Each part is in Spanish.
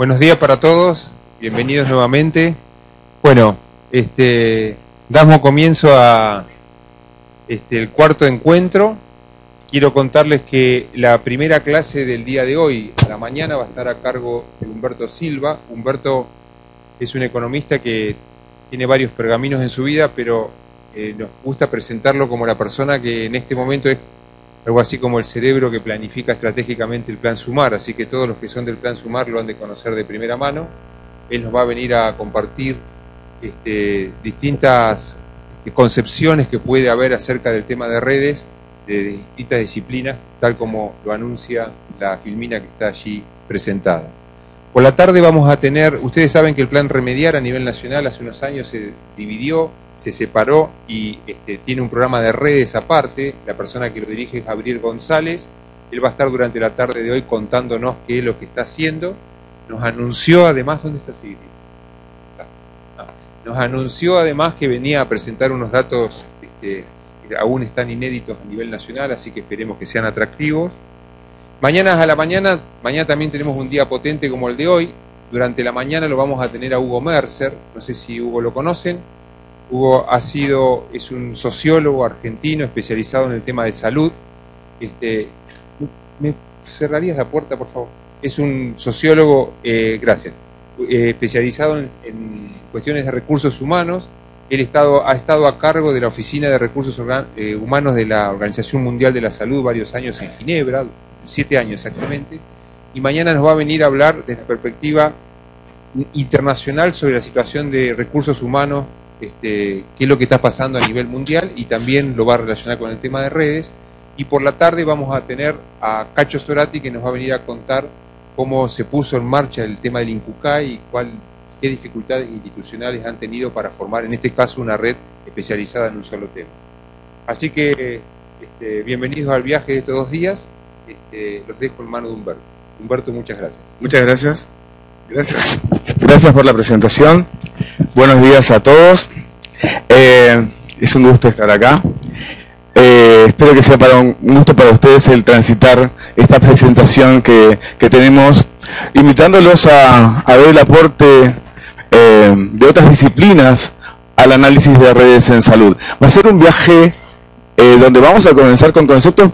Buenos días para todos, bienvenidos nuevamente. Bueno, damos comienzo a el cuarto encuentro. Quiero contarles que la primera clase del día de hoy, a la mañana, va a estar a cargo de Humberto Silva. Humberto es un economista que tiene varios pergaminos en su vida, pero nos gusta presentarlo como la persona que en este momento es algo así como el cerebro que planifica estratégicamente el Plan Sumar, así que todos los que son del Plan Sumar lo han de conocer de primera mano. Él nos va a venir a compartir distintas concepciones que puede haber acerca del tema de redes, de distintas disciplinas, tal como lo anuncia la filmina que está allí presentada. Por la tarde vamos a tener, ustedes saben que el Plan Remediar a nivel nacional hace unos años se dividió, se separó y tiene un programa de redes aparte. La persona que lo dirige es Gabriel González. Él va a estar durante la tarde de hoy contándonos qué es lo que está haciendo. Nos anunció además, ¿dónde está Sigrid? Nos anunció además que venía a presentar unos datos que aún están inéditos a nivel nacional, así que esperemos que sean atractivos. Mañana también tenemos un día potente como el de hoy. Durante la mañana lo vamos a tener a Hugo Mercer, no sé si Hugo lo conocen. Hugo es un sociólogo argentino especializado en el tema de salud. ¿Me cerrarías la puerta, por favor? Es un sociólogo, gracias, especializado en cuestiones de recursos humanos. Él ha estado a cargo de la Oficina de Recursos Humanos de la Organización Mundial de la Salud varios años en Ginebra, 7 años exactamente, y mañana nos va a venir a hablar desde la perspectiva internacional sobre la situación de recursos humanos, qué es lo que está pasando a nivel mundial, y también lo va a relacionar con el tema de redes. Y por la tarde vamos a tener a Cacho Storati, que nos va a venir a contar cómo se puso en marcha el tema del INCUCAI y qué dificultades institucionales han tenido para formar, en este caso, una red especializada en un solo tema. Así que bienvenidos al viaje de estos 2 días. Los dejo en manos de Humberto. Humberto, muchas gracias. Muchas gracias. Gracias por la presentación. Buenos días a todos. Es un gusto estar acá. Espero que sea un gusto para ustedes el transitar esta presentación que tenemos, invitándolos a ver el aporte de otras disciplinas al análisis de redes en salud. Va a ser un viaje donde vamos a comenzar con conceptos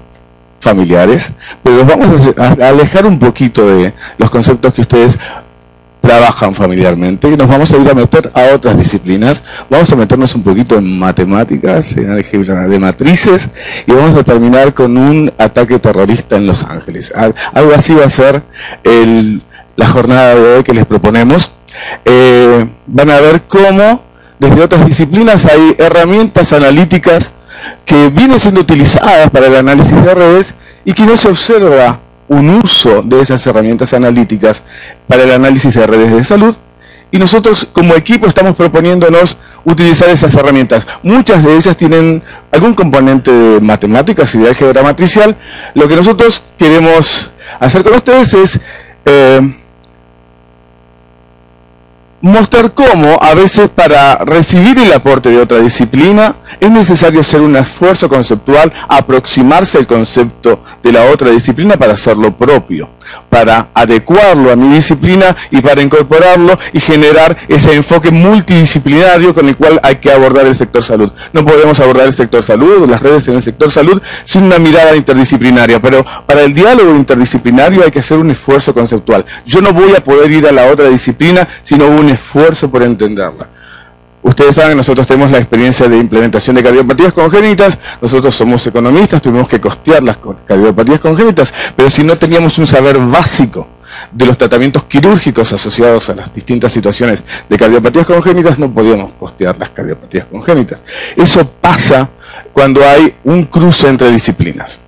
familiares, pero nos vamos a alejar un poquito de los conceptos que ustedes trabajan familiarmente, y nos vamos a ir a meter a otras disciplinas. Vamos a meternos un poquito en matemáticas, en álgebra de matrices, y vamos a terminar con un ataque terrorista en Los Ángeles. Algo así va a ser la jornada de hoy que les proponemos. Van a ver cómo desde otras disciplinas hay herramientas analíticas que vienen siendo utilizadas para el análisis de redes y que no se observa un uso de esas herramientas analíticas para el análisis de redes de salud, y nosotros como equipo estamos proponiéndonos utilizar esas herramientas. Muchas de ellas tienen algún componente de matemáticas y de álgebra matricial. Lo que nosotros queremos hacer con ustedes es mostrar cómo a veces para recibir el aporte de otra disciplina es necesario hacer un esfuerzo conceptual, aproximarse al concepto de la otra disciplina para hacerlo propio, para adecuarlo a mi disciplina y para incorporarlo y generar ese enfoque multidisciplinario con el cual hay que abordar el sector salud. No podemos abordar el sector salud o las redes en el sector salud sin una mirada interdisciplinaria, pero para el diálogo interdisciplinario hay que hacer un esfuerzo conceptual. Yo no voy a poder ir a la otra disciplina si no hubo un esfuerzo por entenderla. Ustedes saben, nosotros tenemos la experiencia de implementación de cardiopatías congénitas. Nosotros somos economistas, tuvimos que costear las cardiopatías congénitas, pero si no teníamos un saber básico de los tratamientos quirúrgicos asociados a las distintas situaciones de cardiopatías congénitas, no podíamos costear las cardiopatías congénitas. Eso pasa cuando hay un cruce entre disciplinas.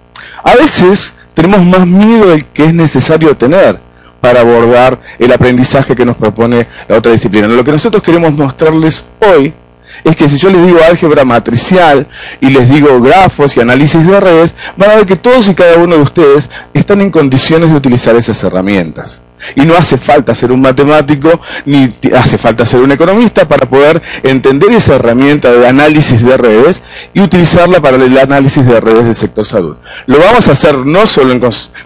A veces tenemos más miedo del que es necesario tener para abordar el aprendizaje que nos propone la otra disciplina. Lo que nosotros queremos mostrarles hoy es que si yo les digo álgebra matricial y les digo grafos y análisis de redes, van a ver que todos y cada uno de ustedes están en condiciones de utilizar esas herramientas. Y no hace falta ser un matemático, ni hace falta ser un economista para poder entender esa herramienta de análisis de redes y utilizarla para el análisis de redes del sector salud. Lo vamos a hacer no solo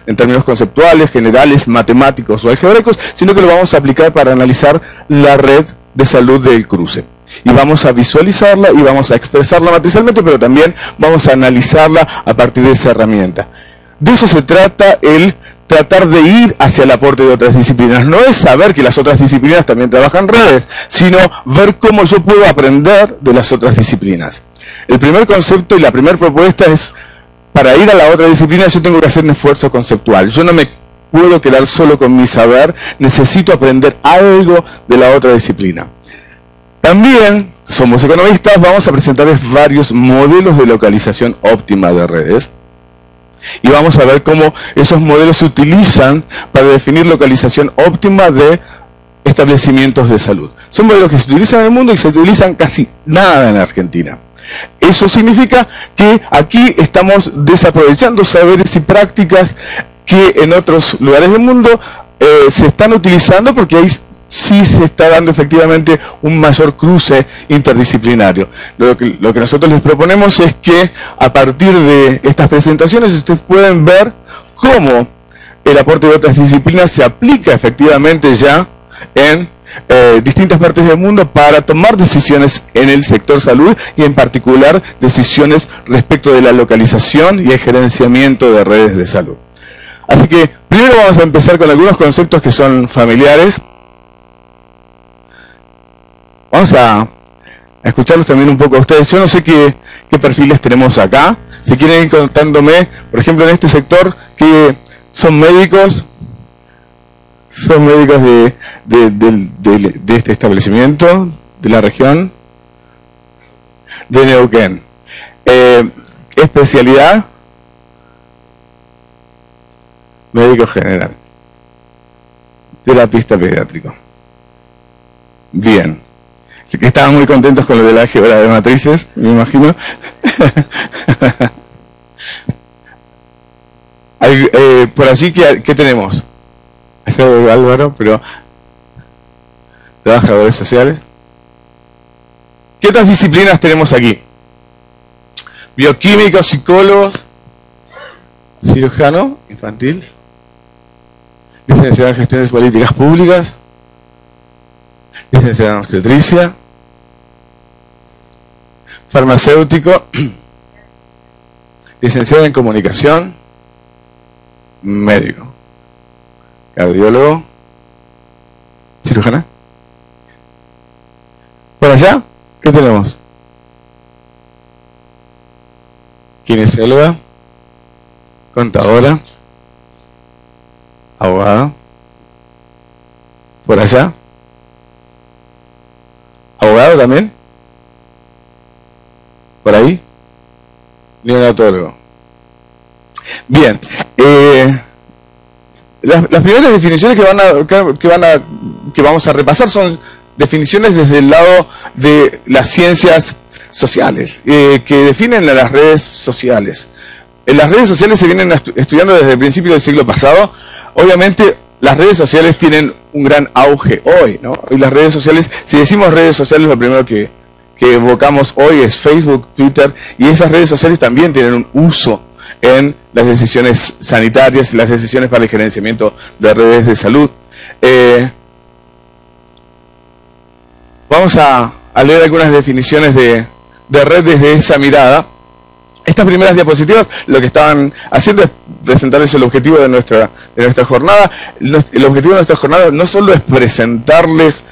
en términos conceptuales, generales, matemáticos o algebraicos, sino que lo vamos a aplicar para analizar la red de salud del cruce. Y vamos a visualizarla y vamos a expresarla matricialmente, pero también vamos a analizarla a partir de esa herramienta. De eso se trata el tratar de ir hacia el aporte de otras disciplinas. No es saber que las otras disciplinas también trabajan redes, sino ver cómo yo puedo aprender de las otras disciplinas. El primer concepto y la primera propuesta es, para ir a la otra disciplina yo tengo que hacer un esfuerzo conceptual. Yo no me puedo quedar solo con mi saber, necesito aprender algo de la otra disciplina. También, somos economistas, vamos a presentarles varios modelos de localización óptima de redes. Y vamos a ver cómo esos modelos se utilizan para definir localización óptima de establecimientos de salud. Son modelos que se utilizan en el mundo y se utilizan casi nada en Argentina. Eso significa que aquí estamos desaprovechando saberes y prácticas que en otros lugares del mundo se están utilizando, porque ahí sí se está dando efectivamente un mayor cruce interdisciplinario. Lo que nosotros les proponemos es que a partir de estas presentaciones ustedes pueden ver cómo el aporte de otras disciplinas se aplica efectivamente ya en distintas partes del mundo para tomar decisiones en el sector salud y en particular decisiones respecto de la localización y el gerenciamiento de redes de salud. Así que primero vamos a empezar con algunos conceptos que son familiares. Vamos a escucharlos también un poco a ustedes. Yo no sé qué perfiles tenemos acá. Si quieren ir contándome, por ejemplo, en este sector, que son médicos de este establecimiento, de la región, de Neuquén. Especialidad, médico general, terapista pediátrico. Bien. Así que estaban muy contentos con lo de la álgebra de matrices, me imagino. Por allí, ¿qué tenemos? Es algo de Álvaro, pero trabajadores sociales. ¿Qué otras disciplinas tenemos aquí? Bioquímicos, psicólogos, cirujano infantil, licenciado en gestiones políticas públicas, licenciado en obstetricia, farmacéutico, licenciado en comunicación, médico, cardiólogo, cirujana. Por allá, ¿qué tenemos? Kinesióloga, contadora, abogada. Por allá, abogado también. Por ahí, neonatólogo. Bien, las primeras definiciones que vamos a repasar son definiciones desde el lado de las ciencias sociales, que definen a las redes sociales. Las redes sociales se vienen estudiando desde el principio del siglo pasado. Obviamente, las redes sociales tienen un gran auge hoy, ¿no? Y las redes sociales, si decimos redes sociales, lo primero que evocamos hoy es Facebook, Twitter, y esas redes sociales también tienen un uso en las decisiones sanitarias y las decisiones para el gerenciamiento de redes de salud. Vamos a leer algunas definiciones de red desde esa mirada. Estas primeras diapositivas lo que estaban haciendo es presentarles el objetivo de nuestra jornada. El objetivo de nuestra jornada no solo es presentarles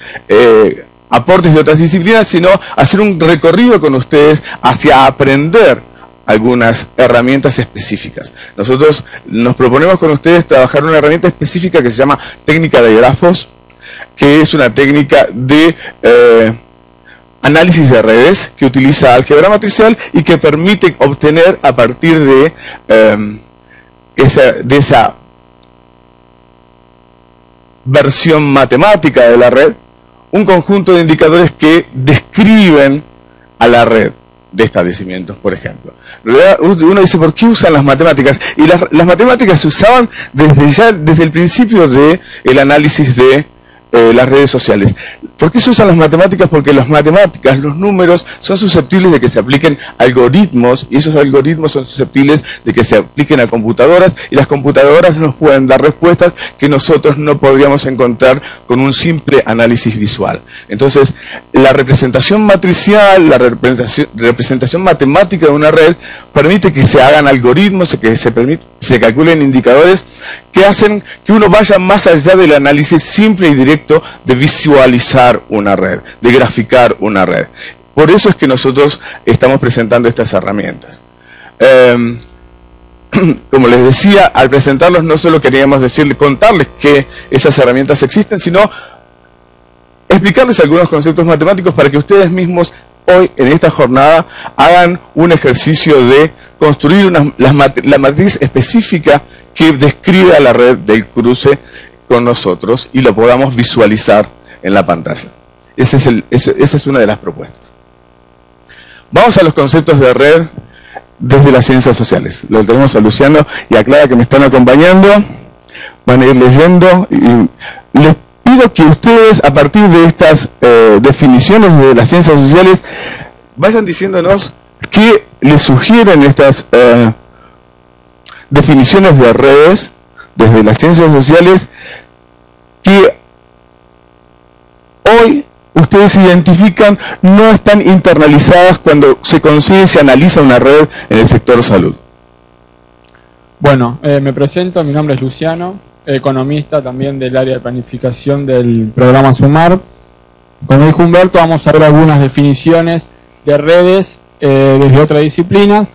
aportes de otras disciplinas, sino hacer un recorrido con ustedes hacia aprender algunas herramientas específicas. Nosotros nos proponemos con ustedes trabajar una herramienta específica que se llama técnica de grafos, que es una técnica de análisis de redes que utiliza álgebra matricial y que permite obtener a partir de esa versión matemática de la red un conjunto de indicadores que describen a la red. de establecimientos, por ejemplo. Uno dice, ¿por qué usan las matemáticas? Y las matemáticas se usaban desde el principio del análisis de las redes sociales. ¿Por qué se usan las matemáticas? Porque las matemáticas, los números, son susceptibles de que se apliquen algoritmos, y esos algoritmos son susceptibles de que se apliquen a computadoras, y las computadoras nos pueden dar respuestas que nosotros no podríamos encontrar con un simple análisis visual. Entonces, la representación matricial, la representación matemática de una red permite que se hagan algoritmos, que se calculen indicadores que hacen que uno vaya más allá del análisis simple y directo de visualizar una red, de graficar una red. Por eso es que nosotros estamos presentando estas herramientas. Como les decía, al presentarlos no solo queríamos contarles que esas herramientas existen, sino explicarles algunos conceptos matemáticos para que ustedes mismos hoy, en esta jornada, hagan un ejercicio de construir la matriz específica que describe a la red del cruce con nosotros y lo podamos visualizar en la pantalla. Esa es una de las propuestas. Vamos a los conceptos de red desde las ciencias sociales. Lo tenemos a Luciano y a Clara que me están acompañando. Van a ir leyendo. Y les pido que ustedes, a partir de estas definiciones de las ciencias sociales, vayan diciéndonos qué les sugieren estas definiciones de redes desde las ciencias sociales que hoy ustedes identifican no están internalizadas cuando se consigue y se analiza una red en el sector salud. Bueno, me presento, mi nombre es Luciano, economista también del área de planificación del programa SUMAR. Como dijo Humberto, vamos a ver algunas definiciones de redes desde otra disciplina.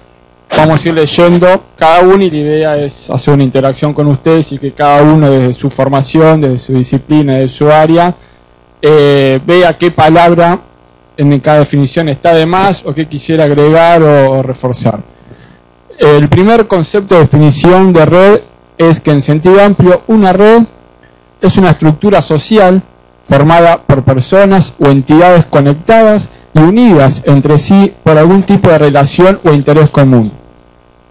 Vamos a ir leyendo cada uno y la idea es hacer una interacción con ustedes y que cada uno desde su formación, desde su disciplina, desde su área, vea qué palabra en cada definición está de más o qué quisiera agregar o reforzar. El primer concepto de definición de red es que en sentido amplio una red es una estructura social formada por personas o entidades conectadas y unidas entre sí por algún tipo de relación o interés común.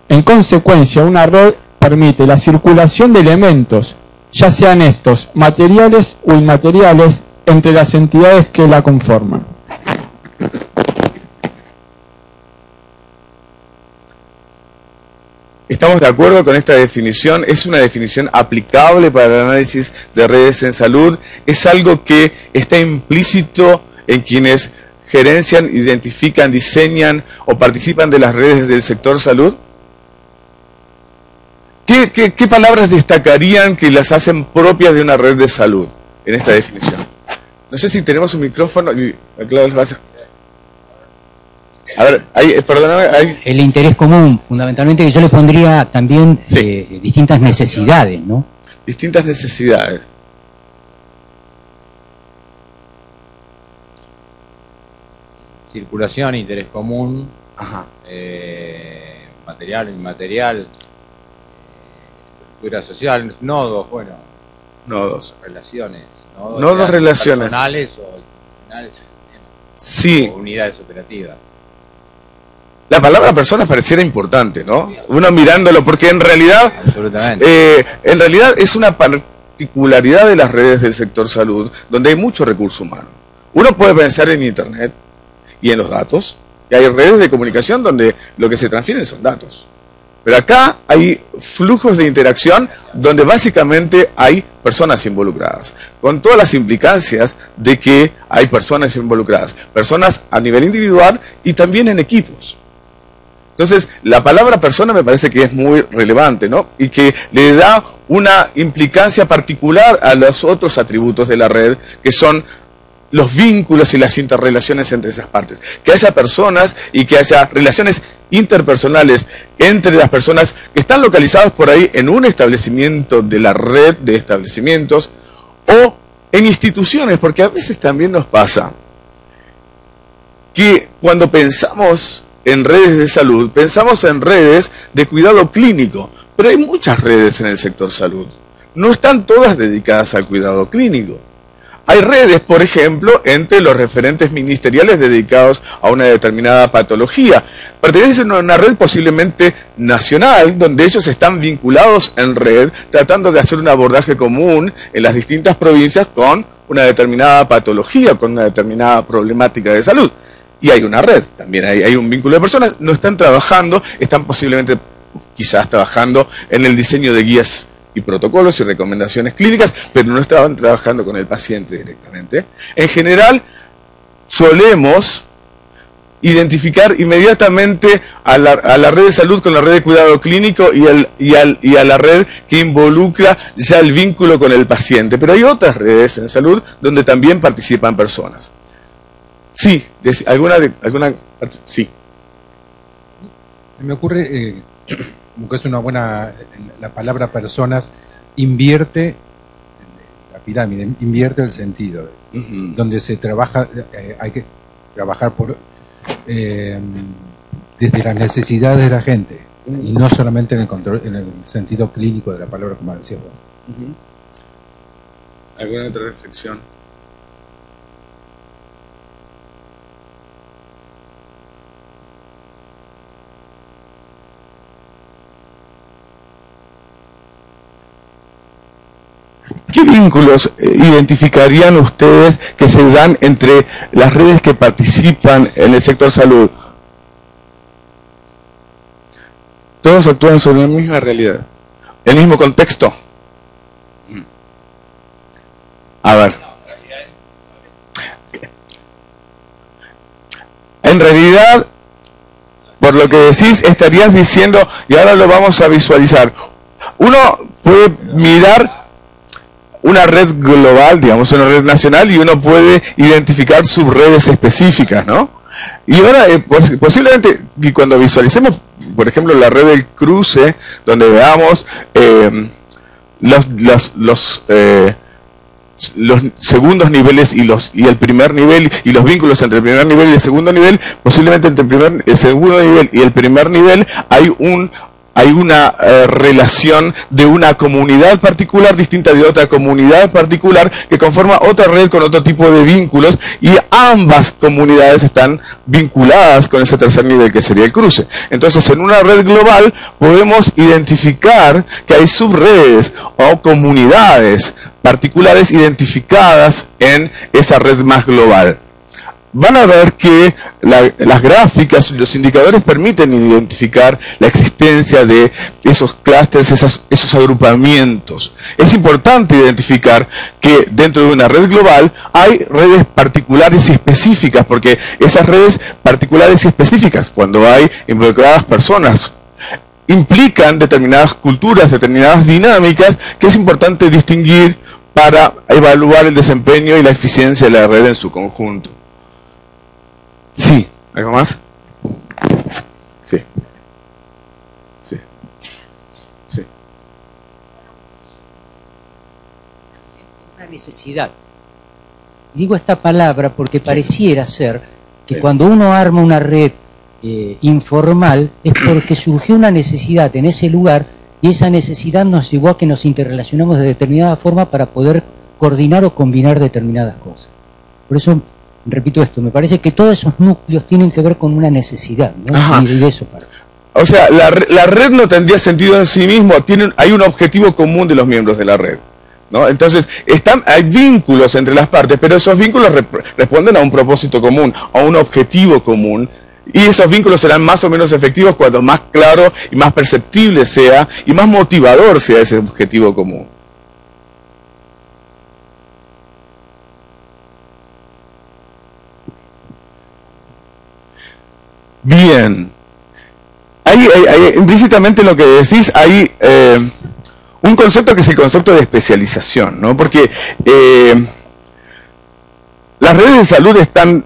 En consecuencia, una red permite la circulación de elementos, ya sean estos materiales o inmateriales, entre las entidades que la conforman. Estamos de acuerdo con esta definición, es una definición aplicable para el análisis de redes en salud, es algo que está implícito en quienes gerencian, identifican, diseñan o participan de las redes del sector salud. ¿Qué palabras destacarían que las hacen propias de una red de salud en esta definición? No sé si tenemos un micrófono y claro, a ver, perdóname, ahí. El interés común, fundamentalmente, que yo le pondría también distintas necesidades, ¿no? Distintas necesidades. Circulación, interés común, Ajá. Material, inmaterial, estructura social, nodos, bueno. Nodos. Relaciones. Nodos, relaciones. Personales o institucionales. Sí. O unidades operativas. La palabra personas pareciera importante, ¿no? Uno mirándolo, porque en realidad es una particularidad de las redes del sector salud, donde hay mucho recurso humano. Uno puede pensar en Internet y en los datos, y hay redes de comunicación donde lo que se transfieren son datos. Pero acá hay flujos de interacción donde básicamente hay personas involucradas, con todas las implicancias de que hay personas involucradas, personas a nivel individual y también en equipos. Entonces, la palabra persona me parece que es muy relevante, ¿no? Y que le da una implicancia particular a los otros atributos de la red, que son los vínculos y las interrelaciones entre esas partes. Que haya personas y que haya relaciones interpersonales entre las personas que están localizadas por ahí en un establecimiento de la red de establecimientos o en instituciones, porque a veces también nos pasa que cuando pensamos en redes de salud, pensamos en redes de cuidado clínico, pero hay muchas redes en el sector salud. No están todas dedicadas al cuidado clínico. hay redes, por ejemplo, entre los referentes ministeriales dedicados a una determinada patología. Pertenecen a una red posiblemente nacional, donde ellos están vinculados en red, tratando de hacer un abordaje común en las distintas provincias con una determinada patología, con una determinada problemática de salud. Y hay una red, también hay un vínculo de personas, no están trabajando, están posiblemente quizás trabajando en el diseño de guías y protocolos y recomendaciones clínicas, pero no estaban trabajando con el paciente directamente. En general, solemos identificar inmediatamente a la red de salud con la red de cuidado clínico y a la red que involucra ya el vínculo con el paciente. Pero hay otras redes en salud donde también participan personas. Sí, alguna sí. Se me ocurre, como que es una buena, la palabra personas invierte la pirámide, invierte el sentido. Donde se trabaja, hay que trabajar por desde las necesidades de la gente y no solamente en el control, en el sentido clínico de la palabra, como decías vos. ¿Alguna otra reflexión? ¿Qué vínculos identificarían ustedes que se dan entre las redes que participan en el sector salud? Todos actúan sobre la misma realidad, el mismo contexto. A ver. En realidad, por lo que decís, estarías diciendo, y ahora lo vamos a visualizar, uno puede mirar una red global, digamos una red nacional, y uno puede identificar subredes específicas, ¿no? Y ahora, posiblemente, y cuando visualicemos, por ejemplo, la red del cruce, donde veamos los segundos niveles y el primer nivel, y los vínculos entre el primer nivel y el segundo nivel, posiblemente entre el segundo nivel y el primer nivel hay una relación de una comunidad particular distinta de otra comunidad particular que conforma otra red con otro tipo de vínculos, y ambas comunidades están vinculadas con ese tercer nivel que sería el cruce. Entonces, en una red global podemos identificar que hay subredes o comunidades particulares identificadas en esa red más global. Van a ver que las gráficas, los indicadores permiten identificar la existencia de esos clústeres, esos agrupamientos. Es importante identificar que dentro de una red global hay redes particulares y específicas, porque esas redes particulares y específicas, cuando hay involucradas personas, implican determinadas culturas, determinadas dinámicas, que es importante distinguir para evaluar el desempeño y la eficiencia de la red en su conjunto. Sí, ¿algo más? Sí. Sí. Sí. Una necesidad. Digo esta palabra porque pareciera ser que cuando uno arma una red informal es porque surgió una necesidad en ese lugar, y esa necesidad nos llevó a que nos interrelacionemos de determinada forma para poder coordinar o combinar determinadas cosas. Por eso repito esto, me parece que todos esos núcleos tienen que ver con una necesidad, ¿no? Y de eso para. O sea, la red no tendría sentido en sí mismo, hay un objetivo común de los miembros de la red, ¿no? Entonces, hay vínculos entre las partes, pero esos vínculos responden a un propósito común, a un objetivo común, y esos vínculos serán más o menos efectivos cuando más claro y más perceptible sea, y más motivador sea ese objetivo común. Bien. Implícitamente lo que decís, hay un concepto que es el concepto de especialización, ¿no? Porque las redes de salud están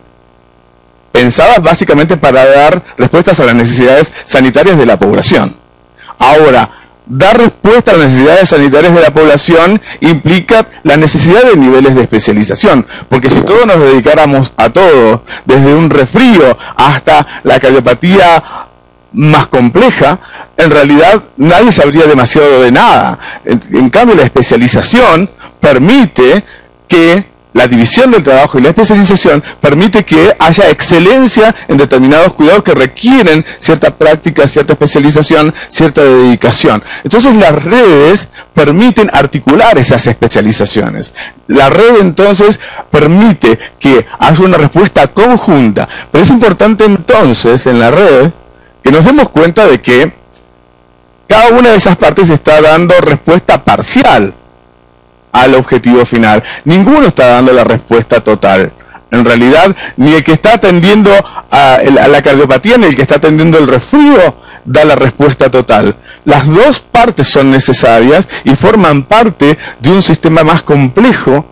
pensadas básicamente para dar respuestas a las necesidades sanitarias de la población. Ahora, dar respuesta a las necesidades sanitarias de la población implica la necesidad de niveles de especialización, porque si todos nos dedicáramos a todo, desde un resfrío hasta la cardiopatía más compleja, en realidad nadie sabría demasiado de nada. En cambio, la especialización permite que la división del trabajo y la especialización permite que haya excelencia en determinados cuidados que requieren cierta práctica, cierta especialización, cierta dedicación. Entonces las redes permiten articular esas especializaciones. La red entonces permite que haya una respuesta conjunta. Pero es importante entonces en la red que nos demos cuenta de que cada una de esas partes está dando respuesta parcial al objetivo final. Ninguno está dando la respuesta total. En realidad, ni el que está atendiendo a la cardiopatía, ni el que está atendiendo el resfrío da la respuesta total. Las dos partes son necesarias y forman parte de un sistema más complejo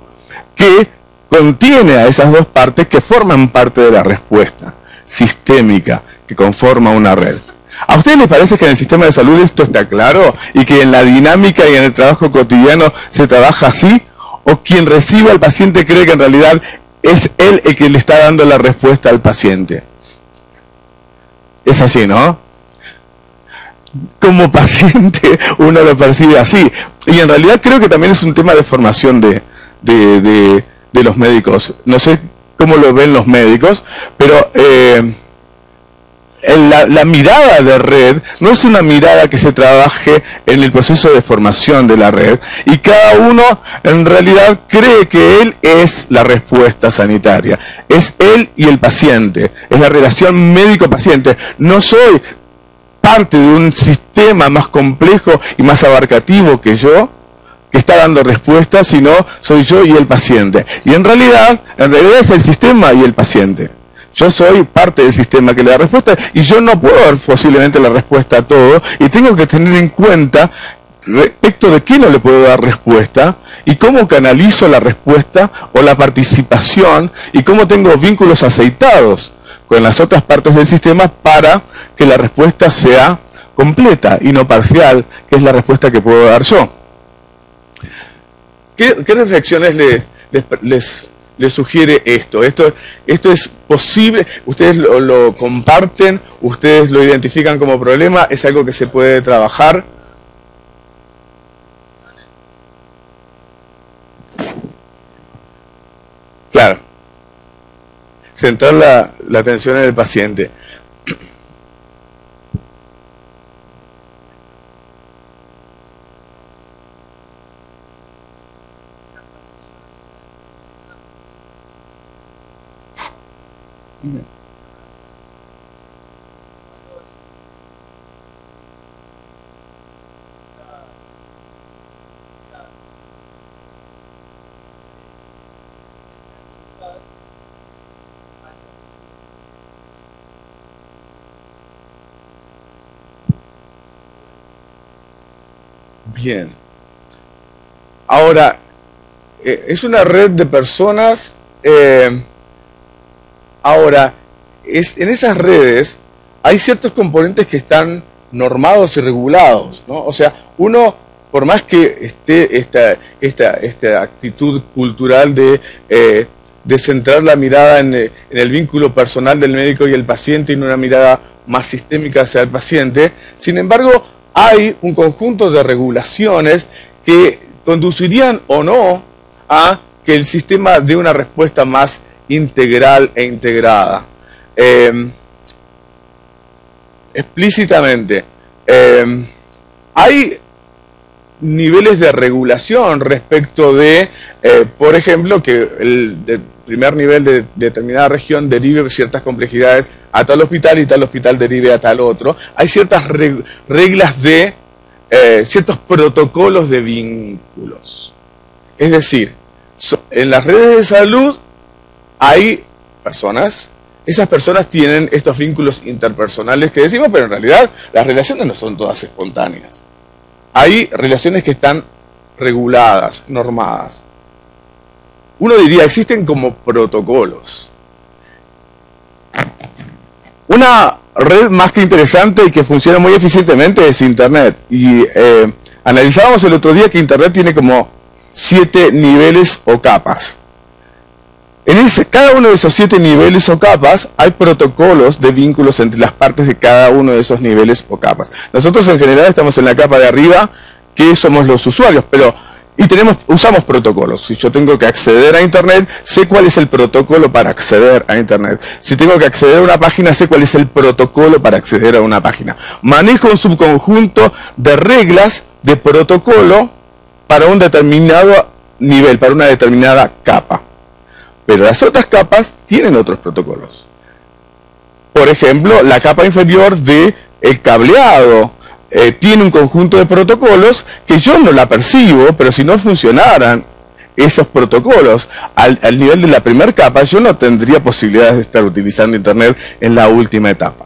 que contiene a esas dos partes que forman parte de la respuesta sistémica que conforma una red. ¿A ustedes les parece que en el sistema de salud esto está claro? ¿Y que en la dinámica y en el trabajo cotidiano se trabaja así? ¿O quien recibe al paciente cree que en realidad es él el que le está dando la respuesta al paciente? Es así, ¿no? Como paciente uno lo percibe así. Y en realidad creo que también es un tema de formación de los médicos. No sé cómo lo ven los médicos, pero la mirada de red no es una mirada que se trabaje en el proceso de formación de la red, y cada uno en realidad cree que él es la respuesta sanitaria, es él y el paciente, es la relación médico-paciente. No soy parte de un sistema más complejo y más abarcativo que yo, que está dando respuestas, sino soy yo y el paciente. Y en realidad es el sistema y el paciente. Yo soy parte del sistema que le da respuesta y yo no puedo dar posiblemente la respuesta a todo, y tengo que tener en cuenta respecto de qué no le puedo dar respuesta y cómo canalizo la respuesta o la participación y cómo tengo vínculos aceitados con las otras partes del sistema para que la respuesta sea completa y no parcial, que es la respuesta que puedo dar yo. ¿Qué reflexiones les sugiere esto? Esto es posible, ustedes lo comparten, ustedes lo identifican como problema, es algo que se puede trabajar. Claro. Centrar la atención en el paciente. Bien. Ahora, es una red de personas. Ahora, en esas redes hay ciertos componentes que están normados y regulados, ¿no? O sea, uno, por más que esté esta actitud cultural de centrar la mirada en el vínculo personal del médico y el paciente y en una mirada más sistémica hacia el paciente, sin embargo, hay un conjunto de regulaciones que conducirían o no a que el sistema dé una respuesta más integral e integrada. Explícitamente, hay niveles de regulación respecto de, por ejemplo, que el primer nivel de determinada región derive ciertas complejidades a tal hospital y tal hospital derive a tal otro. Hay ciertas reglas de ciertos protocolos de vínculos. Es decir, en las redes de salud hay personas, esas personas tienen estos vínculos interpersonales que decimos, pero en realidad las relaciones no son todas espontáneas. Hay relaciones que están reguladas, normadas. Uno diría, existen como protocolos. Una red más que interesante y que funciona muy eficientemente es Internet. Y analizábamos el otro día que Internet tiene como 7 niveles o capas. En cada uno de esos 7 niveles o capas hay protocolos de vínculos entre las partes de cada uno de esos niveles o capas. Nosotros en general estamos en la capa de arriba, que somos los usuarios, pero Y usamos protocolos. Si yo tengo que acceder a Internet, sé cuál es el protocolo para acceder a Internet. Si tengo que acceder a una página, sé cuál es el protocolo para acceder a una página. Manejo un subconjunto de reglas de protocolo para un determinado nivel, para una determinada capa. Pero las otras capas tienen otros protocolos. Por ejemplo, la capa inferior del cableado tiene un conjunto de protocolos que yo no la percibo, pero si no funcionaran esos protocolos al nivel de la primera capa, yo no tendría posibilidades de estar utilizando Internet en la última etapa.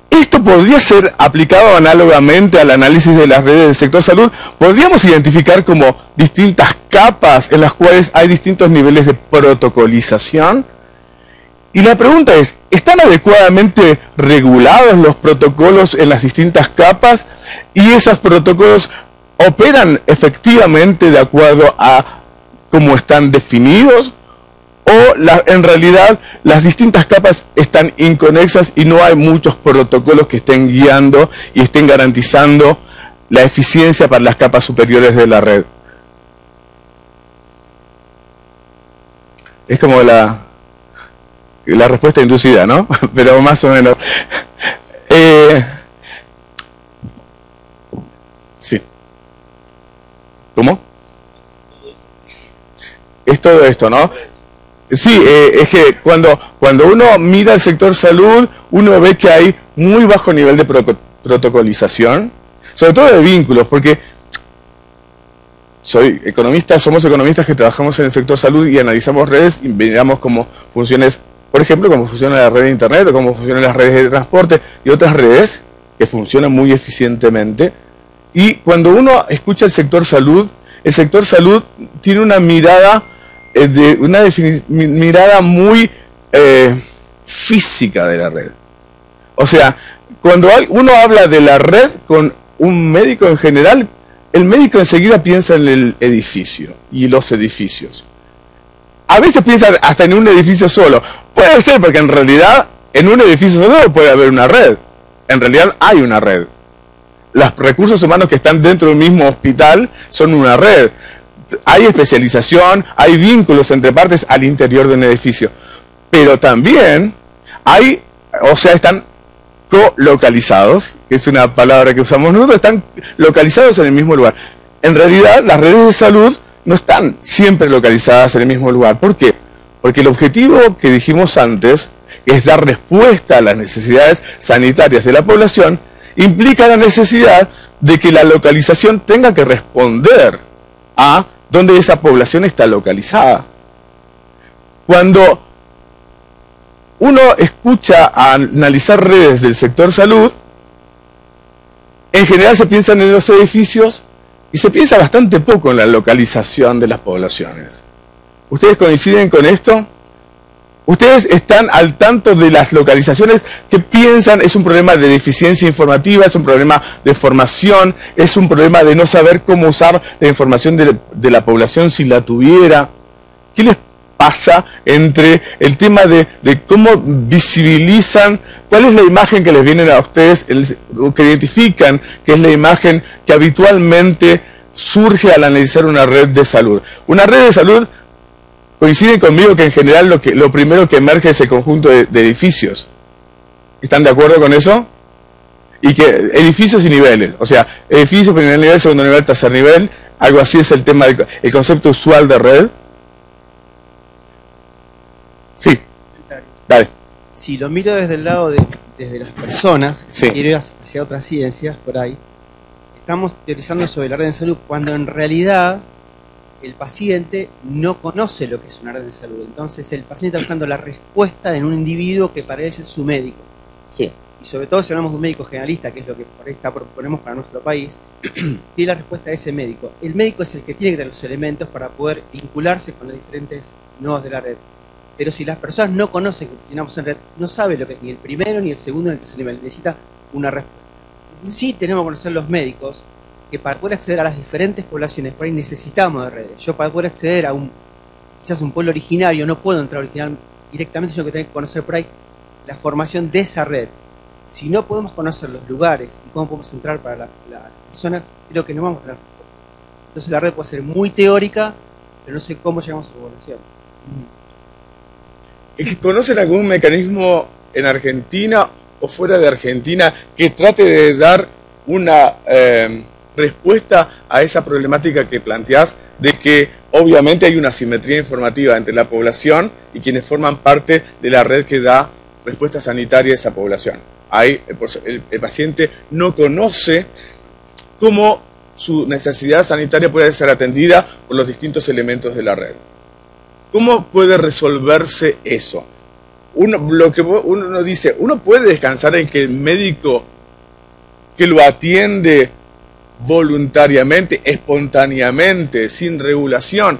Esto podría ser aplicado análogamente al análisis de las redes del sector salud. Podríamos identificar como distintas capas en las cuales hay distintos niveles de protocolización. Y la pregunta es, ¿están adecuadamente regulados los protocolos en las distintas capas? ¿Y esos protocolos operan efectivamente de acuerdo a cómo están definidos? ¿O en realidad las distintas capas están inconexas y no hay muchos protocolos que estén guiando y estén garantizando la eficiencia para las capas superiores de la red? Es como la respuesta inducida, ¿no? Pero más o menos. Sí. ¿Cómo? Es todo esto, ¿no? Sí, es que cuando uno mira el sector salud, uno ve que hay muy bajo nivel de protocolización, sobre todo de vínculos, porque somos economistas que trabajamos en el sector salud y analizamos redes y miramos cómo funciones, por ejemplo, cómo funciona la red de Internet o cómo funcionan las redes de transporte y otras redes que funcionan muy eficientemente. Y cuando uno escucha el sector salud tiene una mirada mirada muy física de la red. O sea, cuando uno habla de la red con un médico en general, el médico enseguida piensa en el edificio y los edificios. A veces piensa hasta en un edificio solo. Puede ser porque en realidad en un edificio solo puede haber una red. En realidad hay una red. Los recursos humanos que están dentro del mismo hospital son una red. Hay especialización, hay vínculos entre partes al interior de un edificio. Pero también están colocalizados, que es una palabra que usamos nosotros, están localizados en el mismo lugar. En realidad, las redes de salud no están siempre localizadas en el mismo lugar. ¿Por qué? Porque el objetivo que dijimos antes, que es dar respuesta a las necesidades sanitarias de la población, implica la necesidad de que la localización tenga que responder a dónde esa población está localizada. Cuando uno escucha a analizar redes del sector salud, en general se piensan en los edificios y se piensa bastante poco en la localización de las poblaciones. ¿Ustedes coinciden con esto? ¿Ustedes están al tanto de las localizaciones que piensan es un problema de deficiencia informativa, es un problema de formación, es un problema de no saber cómo usar la información de la población si la tuviera? ¿Qué les pasa entre el tema de cómo visibilizan, cuál es la imagen que les viene a ustedes, que identifican que es la imagen que habitualmente surge al analizar una red de salud? Una red de salud, coinciden conmigo que en general lo primero que emerge es el conjunto de edificios. ¿Están de acuerdo con eso? Y que edificios y niveles, o sea, edificios, primer nivel, segundo nivel, tercer nivel, algo así es el tema, el concepto usual de red. Sí, dale. Si lo miro desde el lado desde las personas, sí, quiero ir hacia otras ciencias, por ahí, estamos teorizando sobre la red de salud, cuando en realidad el paciente no conoce lo que es una red de salud. Entonces el paciente está buscando la respuesta en un individuo que para él es su médico. Sí. Y sobre todo si hablamos de un médico generalista, que es lo que por ahí proponemos para nuestro país, tiene la respuesta de ese médico. El médico es el que tiene que tener los elementos para poder vincularse con los diferentes nodos de la red. Pero si las personas no conocen que funcionamos en red, no sabe lo que es ni el primero, ni el segundo, ni el tercer nivel. Necesita una respuesta. Sí tenemos que conocer los médicos, que para poder acceder a las diferentes poblaciones, por ahí necesitamos de redes. Yo para poder acceder a quizás un pueblo originario, no puedo entrar directamente, sino que tengo que conocer por ahí la formación de esa red. Si no podemos conocer los lugares y cómo podemos entrar para las personas, creo que no vamos a tener respuestas. Entonces la red puede ser muy teórica, pero no sé cómo llegamos a su población. ¿Conocen algún mecanismo en Argentina o fuera de Argentina que trate de dar una respuesta a esa problemática que planteás, de que obviamente hay una asimetría informativa entre la población y quienes forman parte de la red que da respuesta sanitaria a esa población? El paciente no conoce cómo su necesidad sanitaria puede ser atendida por los distintos elementos de la red. ¿Cómo puede resolverse eso? Uno dice, uno puede descansar en que el médico que lo atiende voluntariamente, espontáneamente, sin regulación,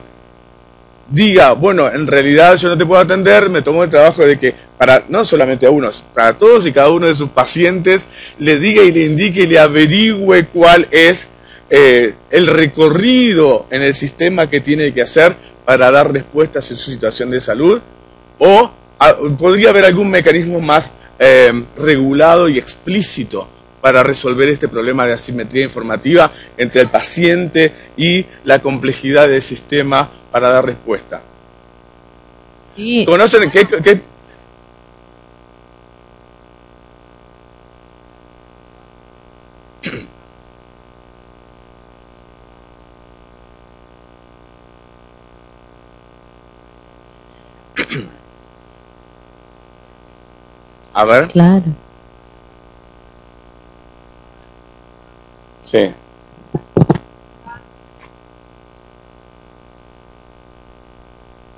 diga, bueno, en realidad yo no te puedo atender, me tomo el trabajo de que, para no solamente a unos, para todos y cada uno de sus pacientes, le diga y le indique y le averigüe cuál es el recorrido en el sistema que tiene que hacer para dar respuestas a su situación de salud? ¿O podría haber algún mecanismo más regulado y explícito para resolver este problema de asimetría informativa entre el paciente y la complejidad del sistema para dar respuesta? Sí. ¿Conocen qué? A ver. Claro. Sí.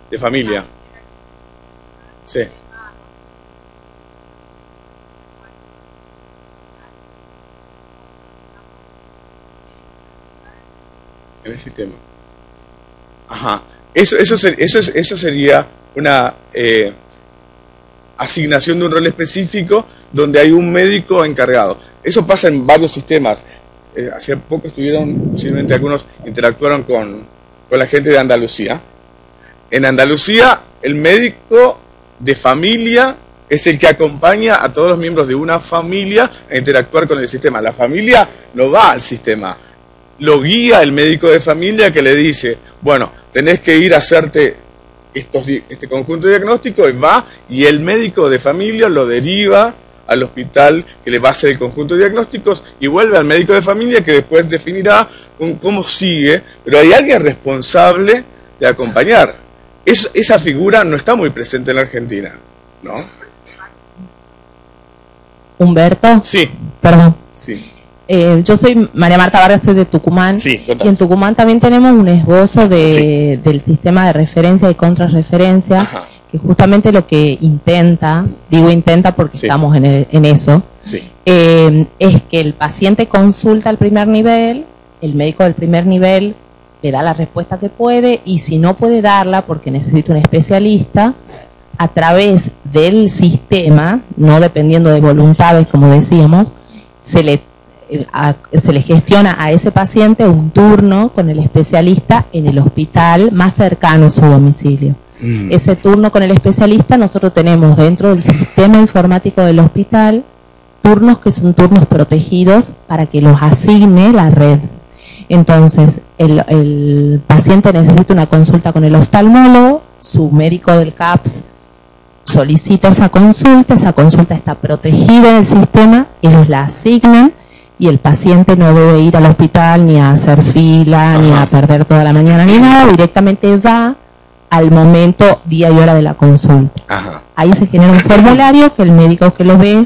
De familia. Sí. En el sistema. Ajá. Eso sería una asignación de un rol específico donde hay un médico encargado. Eso pasa en varios sistemas. Hace poco posiblemente algunos interactuaron con la gente de Andalucía. En Andalucía, el médico de familia es el que acompaña a todos los miembros de una familia a interactuar con el sistema. La familia no va al sistema, lo guía el médico de familia, que le dice, bueno, tenés que ir a hacerte este conjunto diagnóstico, y va, y el médico de familia lo deriva al hospital que le va a hacer el conjunto de diagnósticos y vuelve al médico de familia, que después definirá cómo sigue, pero hay alguien responsable de acompañar. Esa figura no está muy presente en la Argentina, ¿no? Humberto. Sí. Perdón. Sí. Yo soy María Marta Vargas, soy de Tucumán. Sí, y en Tucumán también tenemos un esbozo del sistema de referencia y contrarreferencia. Ajá. Que justamente lo que intenta, digo intenta porque estamos en eso, es que el paciente consulta al primer nivel, el médico del primer nivel le da la respuesta que puede, y si no puede darla porque necesita un especialista, a través del sistema, no dependiendo de voluntades, como decíamos, se le gestiona a ese paciente un turno con el especialista en el hospital más cercano a su domicilio. Ese turno con el especialista, nosotros tenemos dentro del sistema informático del hospital turnos que son turnos protegidos para que los asigne la red. Entonces, el paciente necesita una consulta con el oftalmólogo, su médico del CAPS solicita esa consulta está protegida en el sistema, ellos la asignan, y el paciente no debe ir al hospital ni a hacer fila, ni a perder toda la mañana, ni nada, directamente va al momento, día y hora de la consulta. Ajá. Ahí se genera un formulario que el médico que lo ve,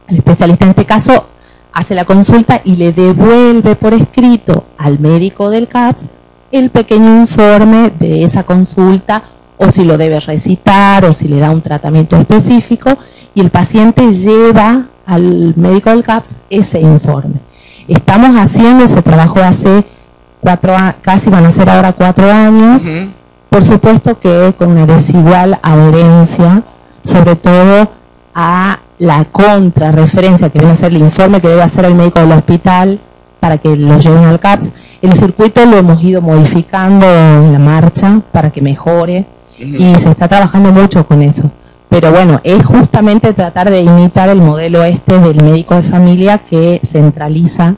el especialista en este caso, hace la consulta y le devuelve por escrito al médico del CAPS el pequeño informe de esa consulta, o si lo debe recitar, o si le da un tratamiento específico, y el paciente lleva al médico del CAPS ese informe. Estamos haciendo ese trabajo hace casi van a ser ahora 4 años. Por supuesto que con una desigual adherencia, sobre todo a la contrarreferencia que viene a ser el informe que debe hacer el médico del hospital para que lo lleven al CAPS. El circuito lo hemos ido modificando en la marcha para que mejore, y se está trabajando mucho con eso. Pero bueno, es justamente tratar de imitar el modelo del médico de familia, que centraliza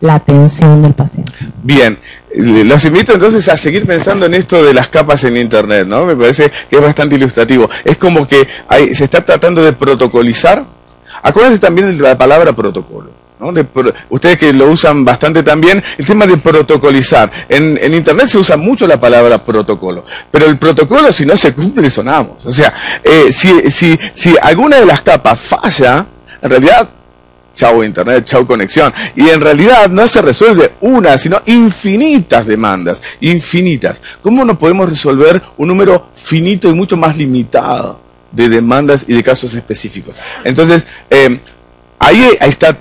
la atención del paciente. Bien, los invito entonces a seguir pensando en esto de las capas en Internet, ¿no? Me parece que es bastante ilustrativo. Es como que se está tratando de protocolizar. Acuérdense también de la palabra protocolo, ¿no? Ustedes que lo usan bastante también, el tema de protocolizar. En Internet se usa mucho la palabra protocolo, pero el protocolo, si no se cumple, sonamos. O sea, si alguna de las capas falla, en realidad, chau Internet, chau conexión. Y en realidad no se resuelve una, sino infinitas demandas, infinitas. ¿Cómo no podemos resolver un número finito y mucho más limitado de demandas y de casos específicos? Entonces, ahí está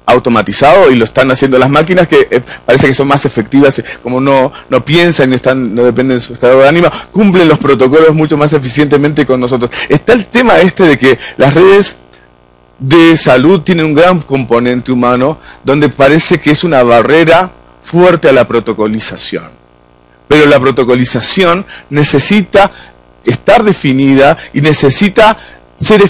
automatizado y lo están haciendo las máquinas que parece que son más efectivas, como no piensan, no dependen de su estado de ánimo, cumplen los protocolos mucho más eficientemente con nosotros. Está el tema de que las redes de salud tienen un gran componente humano, donde parece que es una barrera fuerte a la protocolización. Pero la protocolización necesita estar definida y necesita ser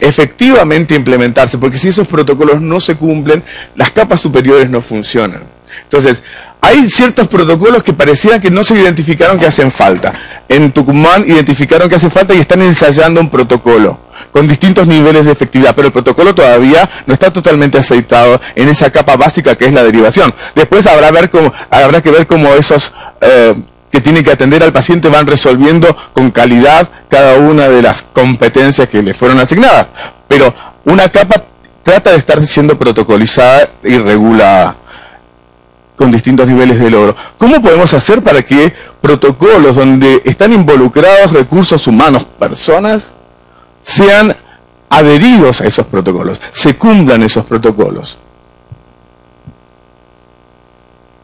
efectivamente implementarse, porque si esos protocolos no se cumplen, las capas superiores no funcionan. Entonces, hay ciertos protocolos que parecían que no se identificaron que hacen falta. En Tucumán identificaron que hace falta y están ensayando un protocolo con distintos niveles de efectividad, pero el protocolo todavía no está totalmente aceitado en esa capa básica que es la derivación. Después habrá que ver cómo esos que tienen que atender al paciente van resolviendo con calidad cada una de las competencias que le fueron asignadas. Pero una capa trata de estar siendo protocolizada y regulada con distintos niveles de logro. ¿Cómo podemos hacer para que protocolos donde están involucrados recursos humanos, personas, sean adheridos a esos protocolos, se cumplan esos protocolos?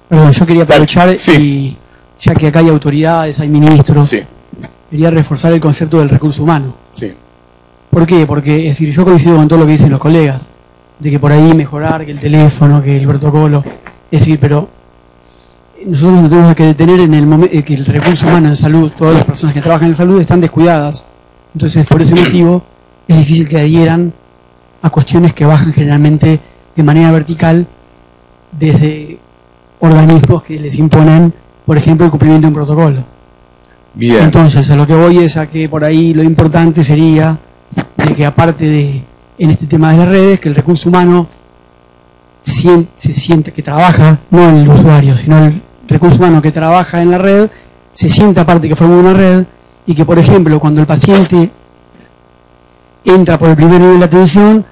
Perdón, yo quería aprovechar, sí. Y ya que acá hay autoridades, hay ministros, Sí. quería reforzar el concepto del recurso humano. Sí. ¿Por qué? Porque, es decir, yo coincido con todo lo que dicen los colegas, de que por ahí mejorar, que el teléfono, que el protocolo, es decir, pero nosotros nos tenemos que detener en el momento que el recurso humano en salud, todas las personas que trabajan en salud están descuidadas. Entonces, por ese motivo, es difícil que adhieran a cuestiones que bajan generalmente de manera vertical desde organismos que les imponen, por ejemplo, el cumplimiento de un protocolo. Bien. Entonces, a lo que voy es a que por ahí lo importante sería de que aparte de, en este tema de las redes, que el recurso humano se siente que trabaja, no el usuario, sino el recurso humano que trabaja en la red, se sienta aparte que forma una red, y que, por ejemplo, cuando el paciente entra por el primer nivel de atención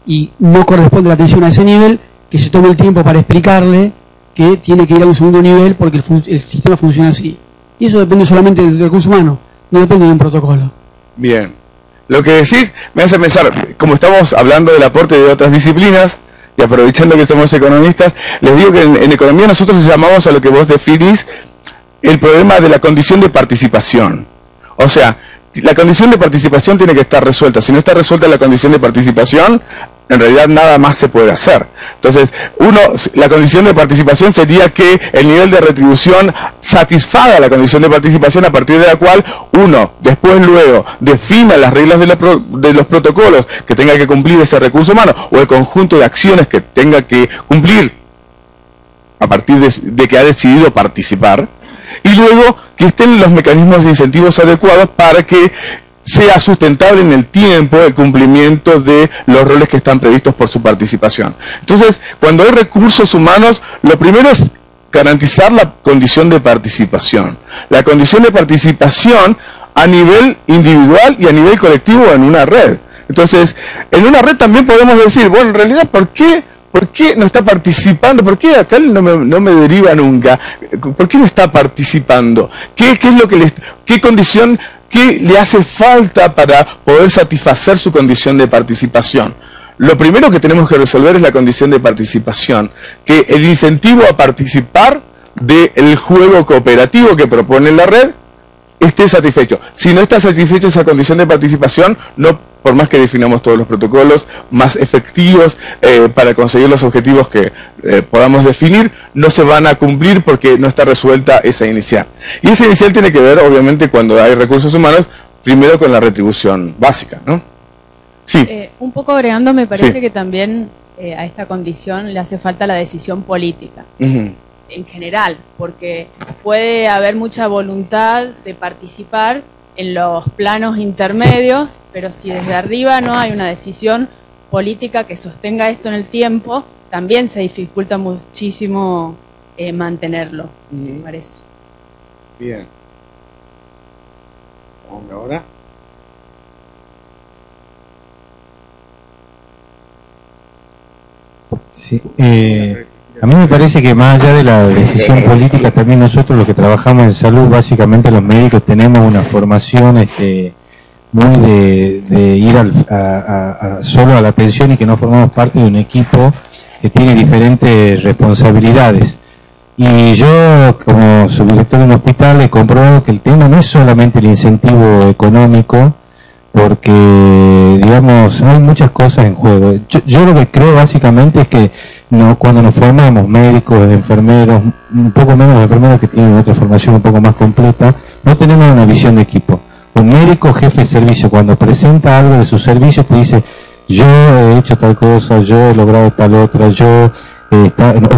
y no corresponde la atención a ese nivel, que se tome el tiempo para explicarle que tiene que ir a un segundo nivel porque el sistema funciona así. Y eso depende solamente del recurso humano, no depende de un protocolo. Bien. Lo que decís me hace pensar, como estamos hablando del aporte de otras disciplinas, y aprovechando que somos economistas, les digo que en economía nosotros llamamos a lo que vos definís el problema de la condición de participación. O sea, la condición de participación tiene que estar resuelta. Si no está resuelta la condición de participación, en realidad nada más se puede hacer. Entonces, la condición de participación sería que el nivel de retribución satisfaga la condición de participación, a partir de la cual uno, luego, defina las reglas de los protocolos que tenga que cumplir ese recurso humano, o el conjunto de acciones que tenga que cumplir a partir de que ha decidido participar, y luego que estén los mecanismos de incentivos adecuados para que sea sustentable en el tiempo el cumplimiento de los roles que están previstos por su participación. Entonces, cuando hay recursos humanos, lo primero es garantizar la condición de participación. La condición de participación a nivel individual y a nivel colectivo en una red. Entonces, en una red también podemos decir, bueno, en realidad, ¿por qué no está participando? ¿Por qué acá no me deriva nunca? ¿Por qué no está participando? ¿Qué es lo que qué condición, qué le hace falta para poder satisfacer su condición de participación? Lo primero que tenemos que resolver es la condición de participación, que el incentivo a participar del juego cooperativo que propone la red esté satisfecho. Si no está satisfecha esa condición de participación, no, por más que definamos todos los protocolos más efectivos para conseguir los objetivos que podamos definir, no se van a cumplir porque no está resuelta esa inicial. Y esa inicial tiene que ver, obviamente, cuando hay recursos humanos, primero con la retribución básica, ¿no? Sí. Un poco agregando, me parece que también a esta condición le hace falta la decisión política. En general, porque puede haber mucha voluntad de participar en los planos intermedios, pero si desde arriba no hay una decisión política que sostenga esto en el tiempo, también se dificulta muchísimo mantenerlo, me parece. Bien. Vamos ahora. Sí, a mí me parece que más allá de la decisión política, también nosotros los que trabajamos en salud, básicamente los médicos tenemos una formación muy de ir solo a la atención y que no formamos parte de un equipo que tiene diferentes responsabilidades. Y yo, como subdirector de un hospital, he comprobado que el tema no es solamente el incentivo económico, porque, digamos, hay muchas cosas en juego. Yo lo que creo básicamente es que cuando nos formamos, médicos, enfermeros, un poco menos los enfermeros que tienen otra formación un poco más completa, no tenemos una visión de equipo. Un médico jefe de servicio, cuando presenta algo de su servicio, te dice, yo he hecho tal cosa, yo he logrado tal otra,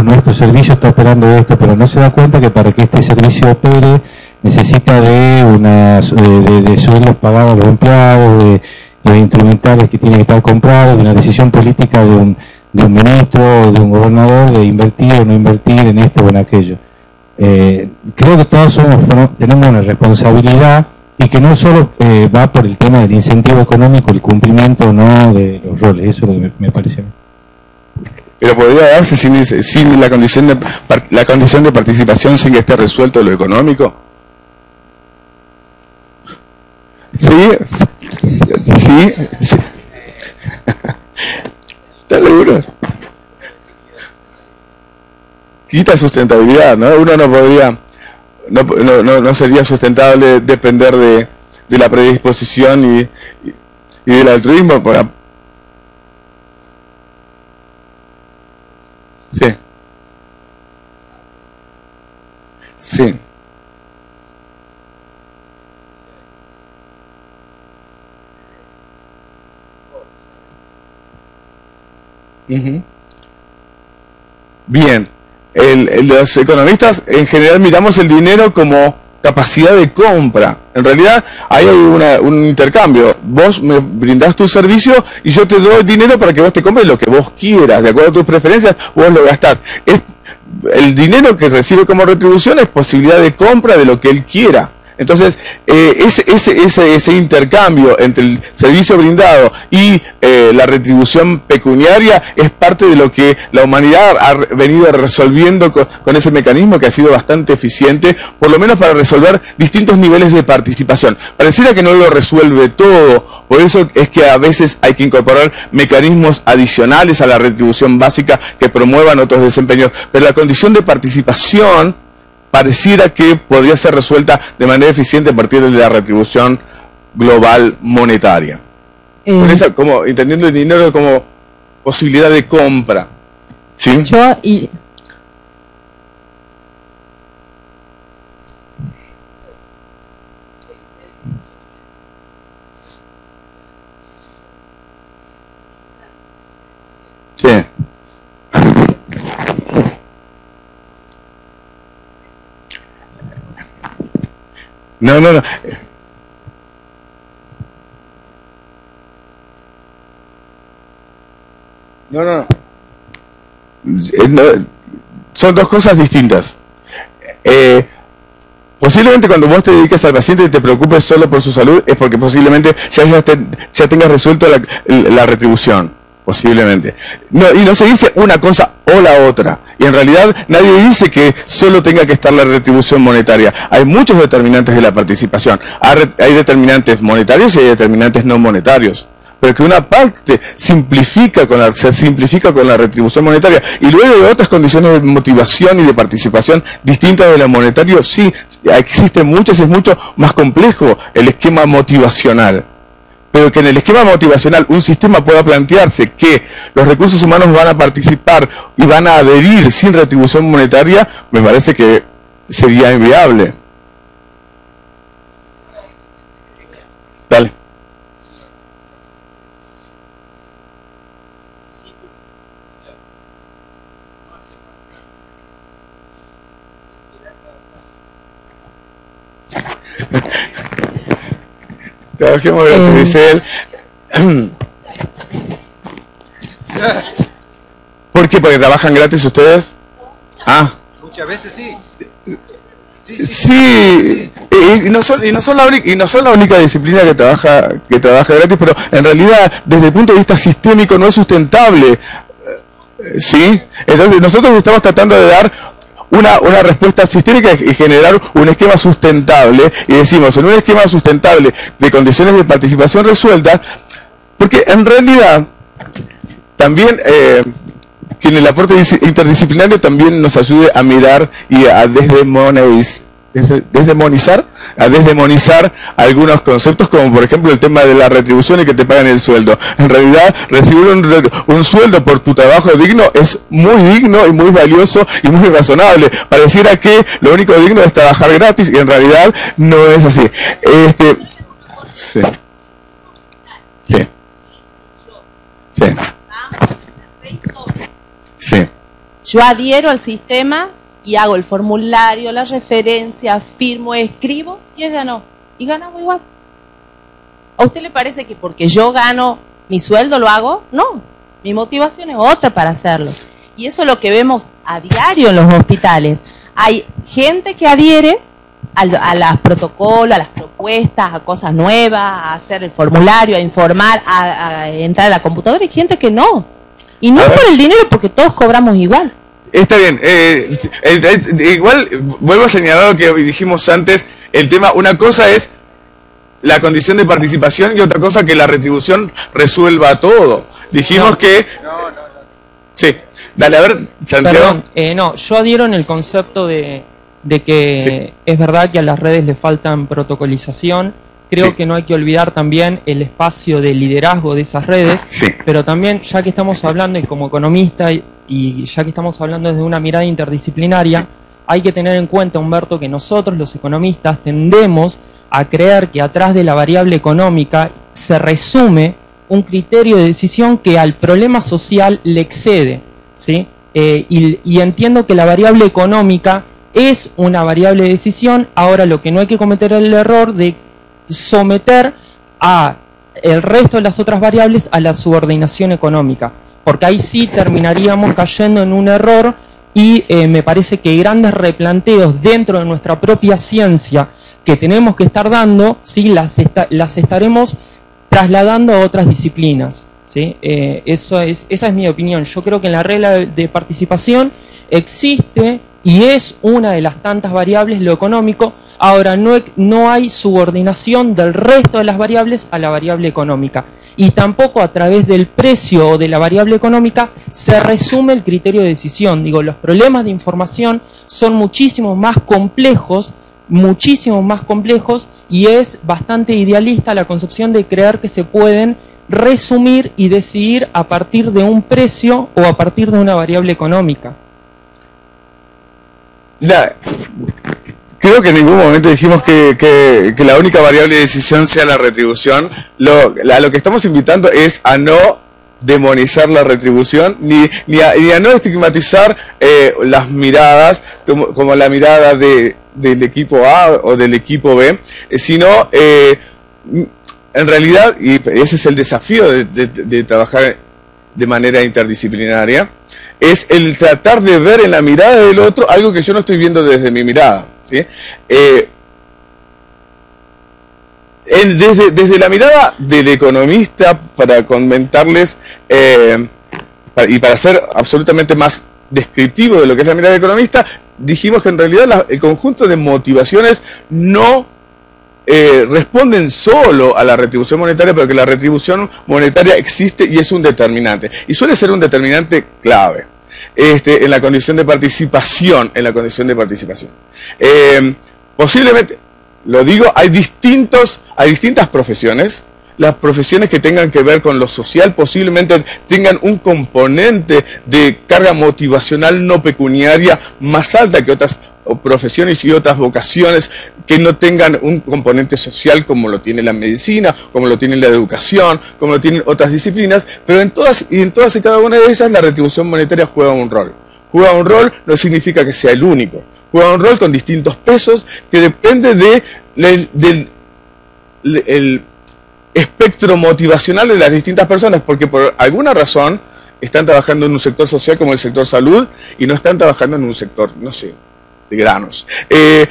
nuestro servicio está operando esto, pero no se da cuenta que para que este servicio opere necesita de sueldos pagados a los empleados, de los instrumentales que tienen que estar comprados, de una decisión política de un ministro o de un gobernador de invertir o no invertir en esto o en aquello. Creo que todos tenemos una responsabilidad y que no solo va por el tema del incentivo económico, el cumplimiento o no de los roles, eso es lo que me parece a mí. Pero podría darse sin la condición de participación, sin que esté resuelto lo económico. Sí. ¿Estás seguro? Quita sustentabilidad, ¿no? Uno no podría, no sería sustentable depender de la predisposición y del altruismo para... Sí. Bien, los economistas en general miramos el dinero como capacidad de compra. En realidad ahí hay un intercambio. Vos me brindás tu servicio y yo te doy dinero para que vos te compres lo que vos quieras, de acuerdo a tus preferencias, vos lo gastás. El dinero que recibe como retribución es posibilidad de compra de lo que él quiera. Entonces, ese intercambio entre el servicio brindado y la retribución pecuniaria es parte de lo que la humanidad ha venido resolviendo con ese mecanismo que ha sido bastante eficiente, por lo menos para resolver distintos niveles de participación. Pareciera que no lo resuelve todo, por eso es que a veces hay que incorporar mecanismos adicionales a la retribución básica que promuevan otros desempeños, pero la condición de participación pareciera que podría ser resuelta de manera eficiente a partir de la retribución global monetaria. Como entendiendo el dinero como posibilidad de compra. ¿Sí? Sí. No. Son dos cosas distintas. Posiblemente cuando vos te dediques al paciente y te preocupes solo por su salud es porque posiblemente ya tengas resuelto la retribución. Posiblemente. Y no se dice una cosa o la otra. Y en realidad nadie dice que solo tenga que estar la retribución monetaria. Hay muchos determinantes de la participación. Hay determinantes monetarios y hay determinantes no monetarios. Pero que una parte se simplifica con la retribución monetaria y luego de otras condiciones de motivación y de participación distintas de lo monetario, sí, existen muchas y es mucho más complejo el esquema motivacional. Pero que en el esquema motivacional un sistema pueda plantearse que los recursos humanos van a participar y van a adherir sin retribución monetaria, me parece que sería inviable. Dale. Trabajemos gratis, dice él. ¿Por qué? ¿Porque trabajan gratis ustedes? Ah. Muchas veces sí. Sí. Y no son la única disciplina que trabaja gratis, pero en realidad desde el punto de vista sistémico no es sustentable. ¿Sí? Entonces nosotros estamos tratando de dar una respuesta sistémica y generar un esquema sustentable, y decimos, en un esquema sustentable de condiciones de participación resueltas, porque en realidad también que en el aporte interdisciplinario también nos ayude a mirar y a desdemonizar algunos conceptos, como por ejemplo el tema de la retribución y que te pagan el sueldo. En realidad, recibir un sueldo por tu trabajo digno es muy digno y muy valioso y muy razonable. Pareciera que lo único digno es trabajar gratis, y en realidad no es así. Sí. Sí. Sí. Sí. Yo adhiero al sistema y hago el formulario, la referencia, firmo, escribo, y ella no. Y ganamos igual. ¿A usted le parece que porque yo gano mi sueldo lo hago? No. Mi motivación es otra para hacerlo. Y eso es lo que vemos a diario en los hospitales. Hay gente que adhiere a los protocolos, a las propuestas, a cosas nuevas, a hacer el formulario, a informar, a entrar a la computadora. Hay gente que no. Y no por el dinero, porque todos cobramos igual. Está bien. Igual vuelvo a señalar lo que dijimos antes. El tema, una cosa es la condición de participación y otra cosa que la retribución resuelva todo. Dijimos que... Sí. Dale, a ver, Santiago. Perdón, yo adhiero en el concepto de que es verdad que a las redes le faltan protocolización. Creo que no hay que olvidar también el espacio de liderazgo de esas redes, pero también, ya que estamos hablando, y como economista, y ya que estamos hablando desde una mirada interdisciplinaria, hay que tener en cuenta, Humberto, que nosotros los economistas tendemos a creer que atrás de la variable económica se resume un criterio de decisión que al problema social le excede, ¿sí? Y entiendo que la variable económica es una variable de decisión. Ahora, lo que no hay que cometer es el error de someter a el resto de las otras variables a la subordinación económica, porque ahí sí terminaríamos cayendo en un error, y me parece que grandes replanteos dentro de nuestra propia ciencia que tenemos que estar dando, sí, las estaremos trasladando a otras disciplinas, ¿sí? Esa es mi opinión. Yo creo que en la regla de participación existe y es una de las tantas variables lo económico. Ahora, no hay subordinación del resto de las variables a la variable económica. Y tampoco a través del precio o de la variable económica se resume el criterio de decisión. Digo, los problemas de información son muchísimo más complejos, y es bastante idealista la concepción de creer que se pueden resumir y decidir a partir de un precio o a partir de una variable económica. Creo que en ningún momento dijimos que la única variable de decisión sea la retribución. Lo que estamos invitando es a no demonizar la retribución, ni a no estigmatizar las miradas como la mirada del equipo A o del equipo B, sino en realidad, y ese es el desafío de trabajar de manera interdisciplinaria, es el tratar de ver en la mirada del otro algo que yo no estoy viendo desde mi mirada, ¿sí? Desde la mirada del economista, para comentarles, y para ser absolutamente más descriptivo de lo que es la mirada del economista, dijimos que en realidad el conjunto de motivaciones no responden solo a la retribución monetaria, pero que la retribución monetaria existe y es un determinante. Y suele ser un determinante clave en la condición de participación. Posiblemente, lo digo, hay distintas profesiones. Las profesiones que tengan que ver con lo social posiblemente tengan un componente de carga motivacional no pecuniaria más alta que otras profesiones y otras vocaciones que no tengan un componente social, como lo tiene la medicina, como lo tiene la educación, como lo tienen otras disciplinas, pero en todas y cada una de ellas la retribución monetaria juega un rol. Juega un rol no significa que sea el único, juega un rol con distintos pesos que depende de espectro motivacional de las distintas personas, porque por alguna razón están trabajando en un sector social como el sector salud y no están trabajando en un sector, no sé, de granos. Que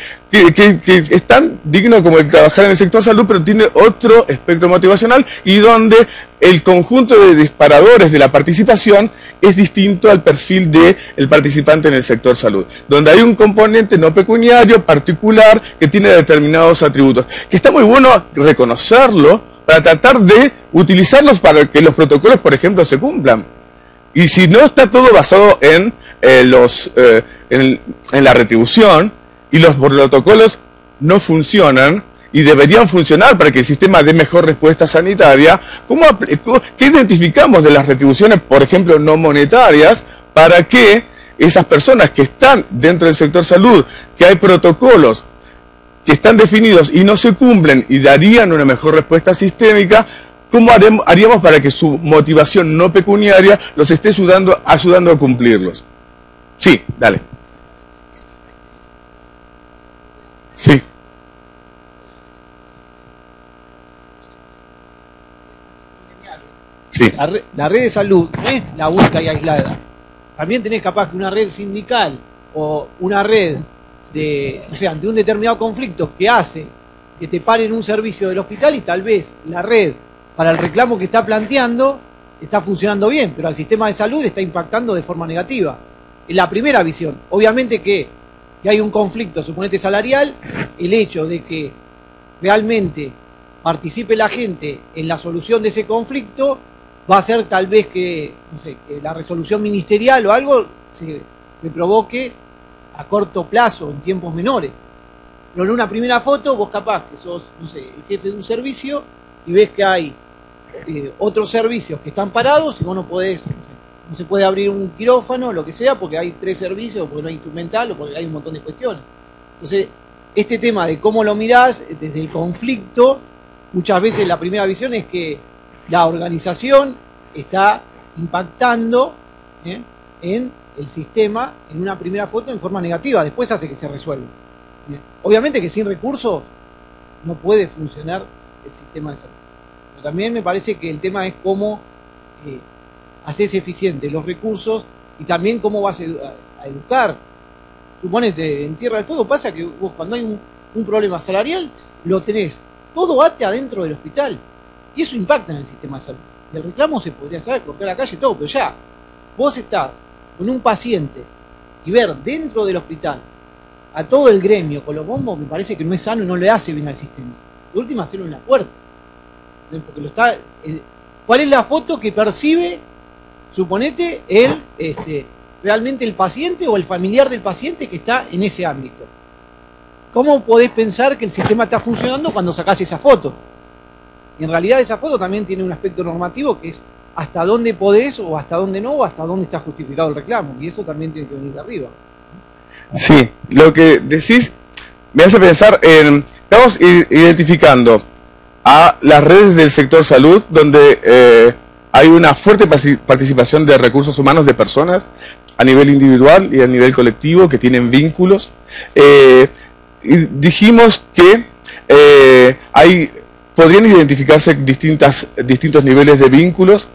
es tan digno como el trabajar en el sector salud, pero tiene otro espectro motivacional y donde el conjunto de disparadores de la participación es distinto al perfil del participante en el sector salud, donde hay un componente no pecuniario, particular, que tiene determinados atributos, que está muy bueno reconocerlo para tratar de utilizarlos para que los protocolos, por ejemplo, se cumplan. Y si no está todo basado en la retribución y los protocolos no funcionan y deberían funcionar para que el sistema dé mejor respuesta sanitaria, ¿qué identificamos de las retribuciones, por ejemplo, no monetarias, para que esas personas que están dentro del sector salud, que hay protocolos que están definidos y no se cumplen y darían una mejor respuesta sistémica, ¿cómo haríamos para que su motivación no pecuniaria los esté ayudando a cumplirlos? Sí, dale. Sí. Sí. La red de salud no es la única y aislada. También tenés capaz que una red sindical o una red de, o sea, ante un determinado conflicto que hace que te paren un servicio del hospital y tal vez la red para el reclamo que está planteando está funcionando bien, pero al sistema de salud está impactando de forma negativa. Es la primera visión. Obviamente que hay un conflicto, suponete salarial, el hecho de que realmente participe la gente en la solución de ese conflicto va a hacer tal vez que, no sé, que la resolución ministerial o algo se provoque a corto plazo, en tiempos menores. Pero en una primera foto, vos capaz que sos, no sé, el jefe de un servicio y ves que hay otros servicios que están parados y vos no podés, no se puede abrir un quirófano, lo que sea, porque hay 3 servicios, o porque no hay instrumental, o porque hay un montón de cuestiones. Entonces, este tema de cómo lo mirás desde el conflicto, muchas veces la primera visión es que la organización está impactando en el sistema en una primera foto en forma negativa, después hace que se resuelva. Obviamente que sin recursos no puede funcionar el sistema de salud. Pero también me parece que el tema es cómo haces eficiente los recursos y también cómo vas a educar. Suponete, en Tierra del Fuego pasa que vos cuando hay un problema salarial, lo tenés todo ate adentro del hospital. Y eso impacta en el sistema de salud. Y el reclamo se podría hacer, cortar la calle, todo, pero ya, vos estás con un paciente y ver dentro del hospital a todo el gremio con los bombos, me parece que no es sano y no le hace bien al sistema. De última, hacerlo en la puerta. Porque lo está. ¿Cuál es la foto que percibe, suponete, realmente el paciente o el familiar del paciente que está en ese ámbito? ¿Cómo podés pensar que el sistema está funcionando cuando sacás esa foto? Y en realidad esa foto también tiene un aspecto normativo que es hasta dónde podés o hasta dónde no, o hasta dónde está justificado el reclamo. Y eso también tiene que venir de arriba. Sí, lo que decís me hace pensar en... Estamos identificando a las redes del sector salud donde hay una fuerte participación de recursos humanos de personas a nivel individual y a nivel colectivo que tienen vínculos. Y dijimos que podrían identificarse distintos niveles de vínculos,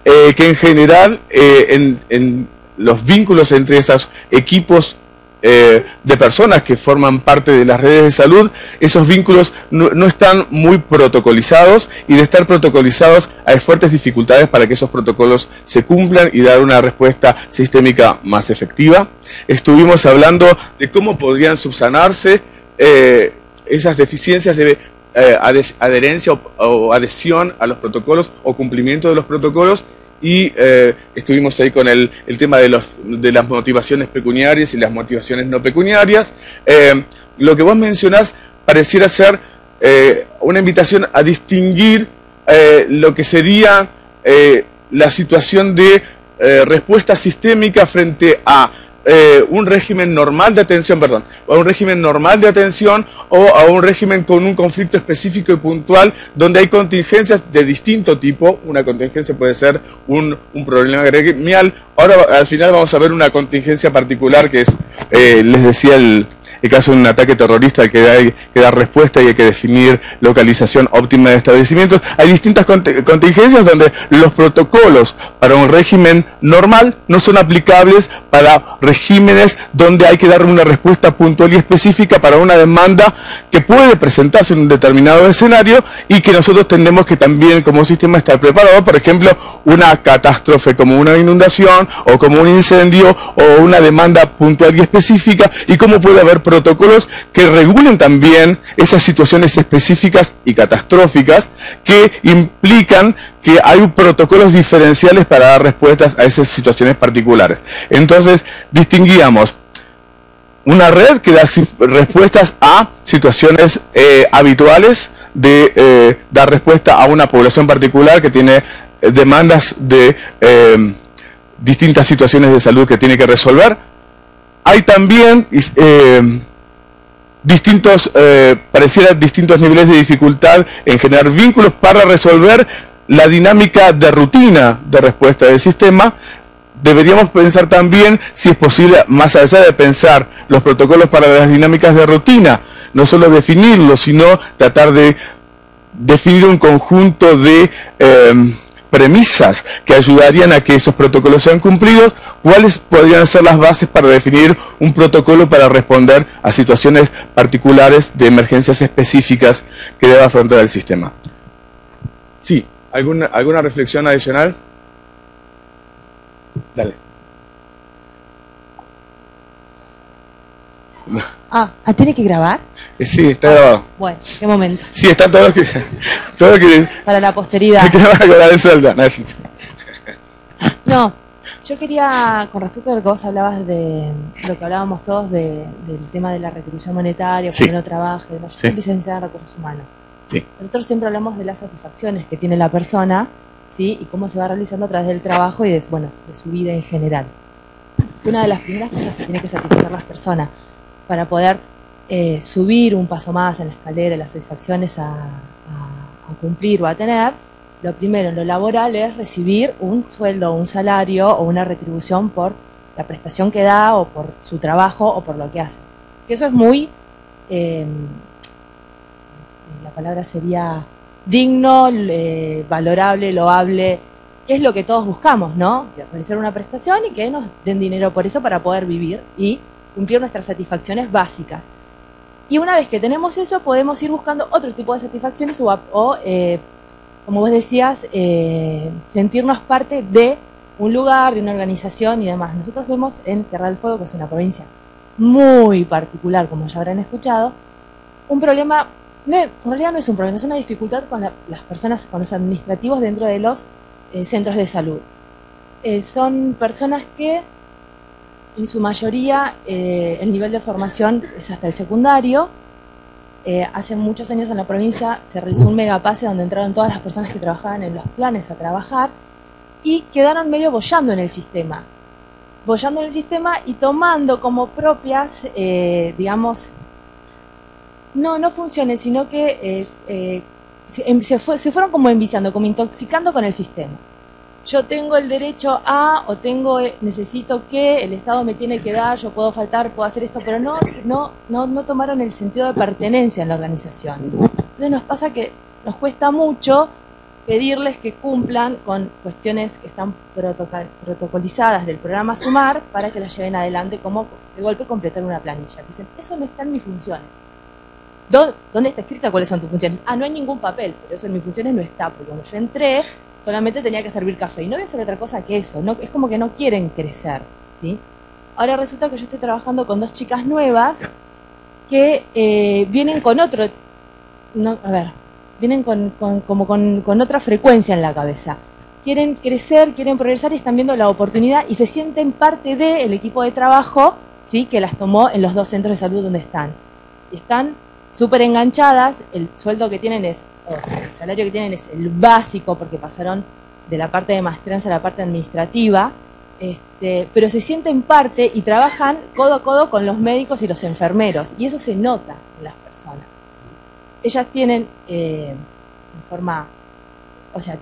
que en general en los vínculos entre esos equipos de personas que forman parte de las redes de salud, esos vínculos no están muy protocolizados, y de estar protocolizados hay fuertes dificultades para que esos protocolos se cumplan y dar una respuesta sistémica más efectiva. Estuvimos hablando de cómo podrían subsanarse esas deficiencias de adherencia o adhesión a los protocolos o cumplimiento de los protocolos, y estuvimos ahí con el tema de las motivaciones pecuniarias y las motivaciones no pecuniarias. Lo que vos mencionás pareciera ser una invitación a distinguir lo que sería la situación de respuesta sistémica frente a un régimen normal de atención, a un régimen normal de atención o a un régimen con un conflicto específico y puntual donde hay contingencias de distinto tipo. Una contingencia puede ser un problema gremial. Ahora al final vamos a ver una contingencia particular que es, les decía el caso de un ataque terrorista al que hay que dar respuesta y hay que definir localización óptima de establecimientos. Hay distintas contingencias donde los protocolos para un régimen normal no son aplicables para regímenes donde hay que dar una respuesta puntual y específica para una demanda que puede presentarse en un determinado escenario y que nosotros tenemos que también como sistema estar preparados. Por ejemplo, una catástrofe como una inundación o como un incendio o una demanda puntual y específica, y cómo puede haber protocolos que regulen también esas situaciones específicas y catastróficas que implican que hay protocolos diferenciales para dar respuestas a esas situaciones particulares. Entonces, distinguíamos una red que da respuestas a situaciones habituales de dar respuesta a una población particular que tiene demandas de distintas situaciones de salud que tiene que resolver. Hay también pareciera distintos niveles de dificultad en generar vínculos para resolver la dinámica de rutina de respuesta del sistema. Deberíamos pensar también si es posible, más allá de pensar los protocolos para las dinámicas de rutina, no solo definirlos, sino tratar de definir un conjunto de premisas que ayudarían a que esos protocolos sean cumplidos. ¿Cuáles podrían ser las bases para definir un protocolo para responder a situaciones particulares de emergencias específicas que debe afrontar el sistema? Sí, ¿alguna reflexión adicional? Dale. ¿Tiene que grabar? Sí, está grabado. Bueno, qué momento. Sí, está todo lo que para la posteridad. No, yo quería, con respecto a lo que vos hablabas de lo que hablábamos todos del tema de la retribución monetaria, cuando uno trabaja, yo soy licenciada en recursos humanos. Sí. Nosotros siempre hablamos de las satisfacciones que tiene la persona, ¿sí? Y cómo se va realizando a través del trabajo y de su vida en general. Una de las primeras cosas que tiene que satisfacer las personas para poder subir un paso más en la escalera, las satisfacciones a cumplir o a tener, lo primero en lo laboral es recibir un sueldo, un salario o una retribución por la prestación que da o por su trabajo o por lo que hace. Que eso es muy, la palabra sería digno, valorable, loable, que es lo que todos buscamos, ¿no? Realizar una prestación y que nos den dinero por eso para poder vivir y cumplir nuestras satisfacciones básicas. Y una vez que tenemos eso, podemos ir buscando otro tipo de satisfacciones o como vos decías, sentirnos parte de un lugar, de una organización y demás. Nosotros vemos en Tierra del Fuego, que es una provincia muy particular, como ya habrán escuchado, un problema, en realidad no es un problema, es una dificultad con las personas, con los administrativos dentro de los centros de salud. Son personas que en su mayoría el nivel de formación es hasta el secundario. Hace muchos años en la provincia se realizó un megapase donde entraron todas las personas que trabajaban en los planes a trabajar y quedaron medio boyando en el sistema. Boyando en el sistema y tomando como propias, digamos, no funciones, sino que se fueron como enviciando, como intoxicando con el sistema. Yo tengo el derecho a, o necesito que, el Estado me tiene que dar, yo puedo faltar, puedo hacer esto, pero no tomaron el sentido de pertenencia en la organización. Entonces nos pasa que nos cuesta mucho pedirles que cumplan con cuestiones que están protocolizadas del programa Sumar para que las lleven adelante, como de golpe completar una planilla. Dicen, eso no está en mis funciones. ¿Dónde está escrita cuáles son tus funciones? No hay ningún papel, pero eso en mis funciones no está, porque cuando yo entré solamente tenía que servir café y no voy a hacer otra cosa que eso. No, es como que no quieren crecer, ¿sí? Ahora resulta que yo estoy trabajando con 2 chicas nuevas que vienen con otro, vienen con otra frecuencia en la cabeza. Quieren crecer, quieren progresar y están viendo la oportunidad y se sienten parte del equipo de trabajo, ¿sí? Que las tomó en los 2 centros de salud donde están. Y están súper enganchadas, el sueldo que tienen el salario que tienen es el básico porque pasaron de la parte de maestranza a la parte administrativa, pero se sienten parte y trabajan codo a codo con los médicos y los enfermeros y eso se nota en las personas. Ellas tienen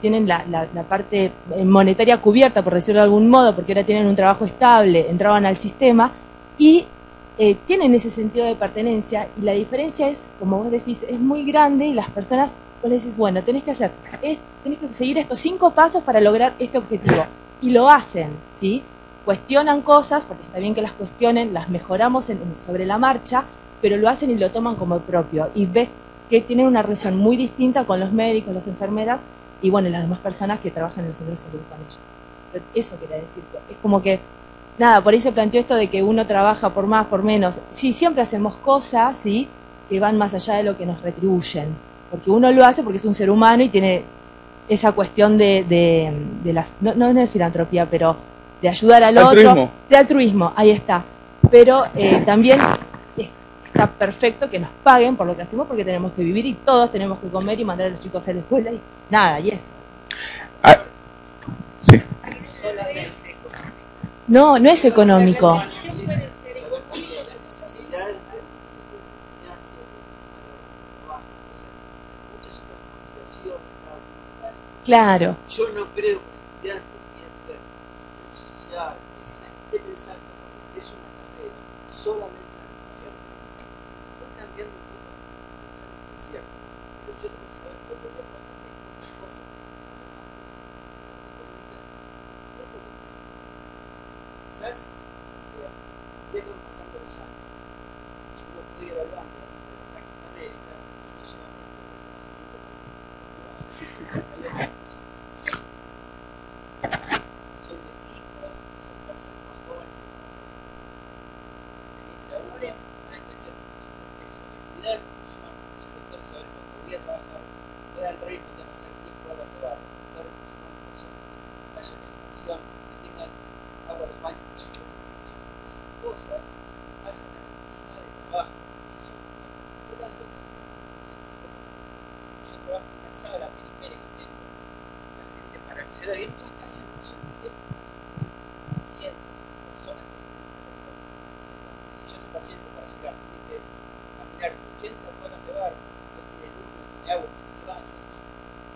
tienen la parte monetaria cubierta, por decirlo de algún modo, porque ahora tienen un trabajo estable, entraban al sistema y tienen ese sentido de pertenencia, y la diferencia es, como vos decís, es muy grande, y las personas, vos les decís, bueno, tenés que seguir estos 5 pasos para lograr este objetivo, y lo hacen, ¿sí? Cuestionan cosas, porque está bien que las cuestionen, las mejoramos sobre la marcha, pero lo hacen y lo toman como propio, y ves que tienen una relación muy distinta con los médicos, las enfermeras, y bueno, las demás personas que trabajan en los centros de salud con ellos. Pero eso quería decir, es como que, nada, por ahí se planteó esto de que uno trabaja por más, por menos. Sí, siempre hacemos cosas, ¿sí?, que van más allá de lo que nos retribuyen, porque uno lo hace porque es un ser humano y tiene esa cuestión de la, no es filantropía, pero de ayudar al otro, de altruismo, ahí está. Pero también está perfecto que nos paguen por lo que hacemos, porque tenemos que vivir y todos tenemos que comer y mandar a los chicos a la escuela y nada, y eso. Sí. No, no es económico. Claro. Yo no creo que el estudiante social, esté pensando que es una carrera solamente una educación. Estoy cambiando un poco de cierto, pero yo tengo que saber que voy a poner otras cosas. ¿Sabes? Dejan pasando los años. Uno puede ir evaluando la práctica médica, no solamente son distintos, son personas más jóvenes y dice a uno, hay que hacer sexualidad, yo doctor saber cuando voy a trabajar, voy al ritmo de hacer tiempo a la probar, doctor, es una persona que haya educación, que tengan agua de baño, que esas cosas hacen el clima de trabajo, eso es importante. Yo trabajo en una sala periférica, la gente para acceder a esto está haciendo cientos de personas que si yo soy paciente para llegar, tiene que caminar 80 cuadras de barrio, no tiene luz, no tiene agua, no tiene baño.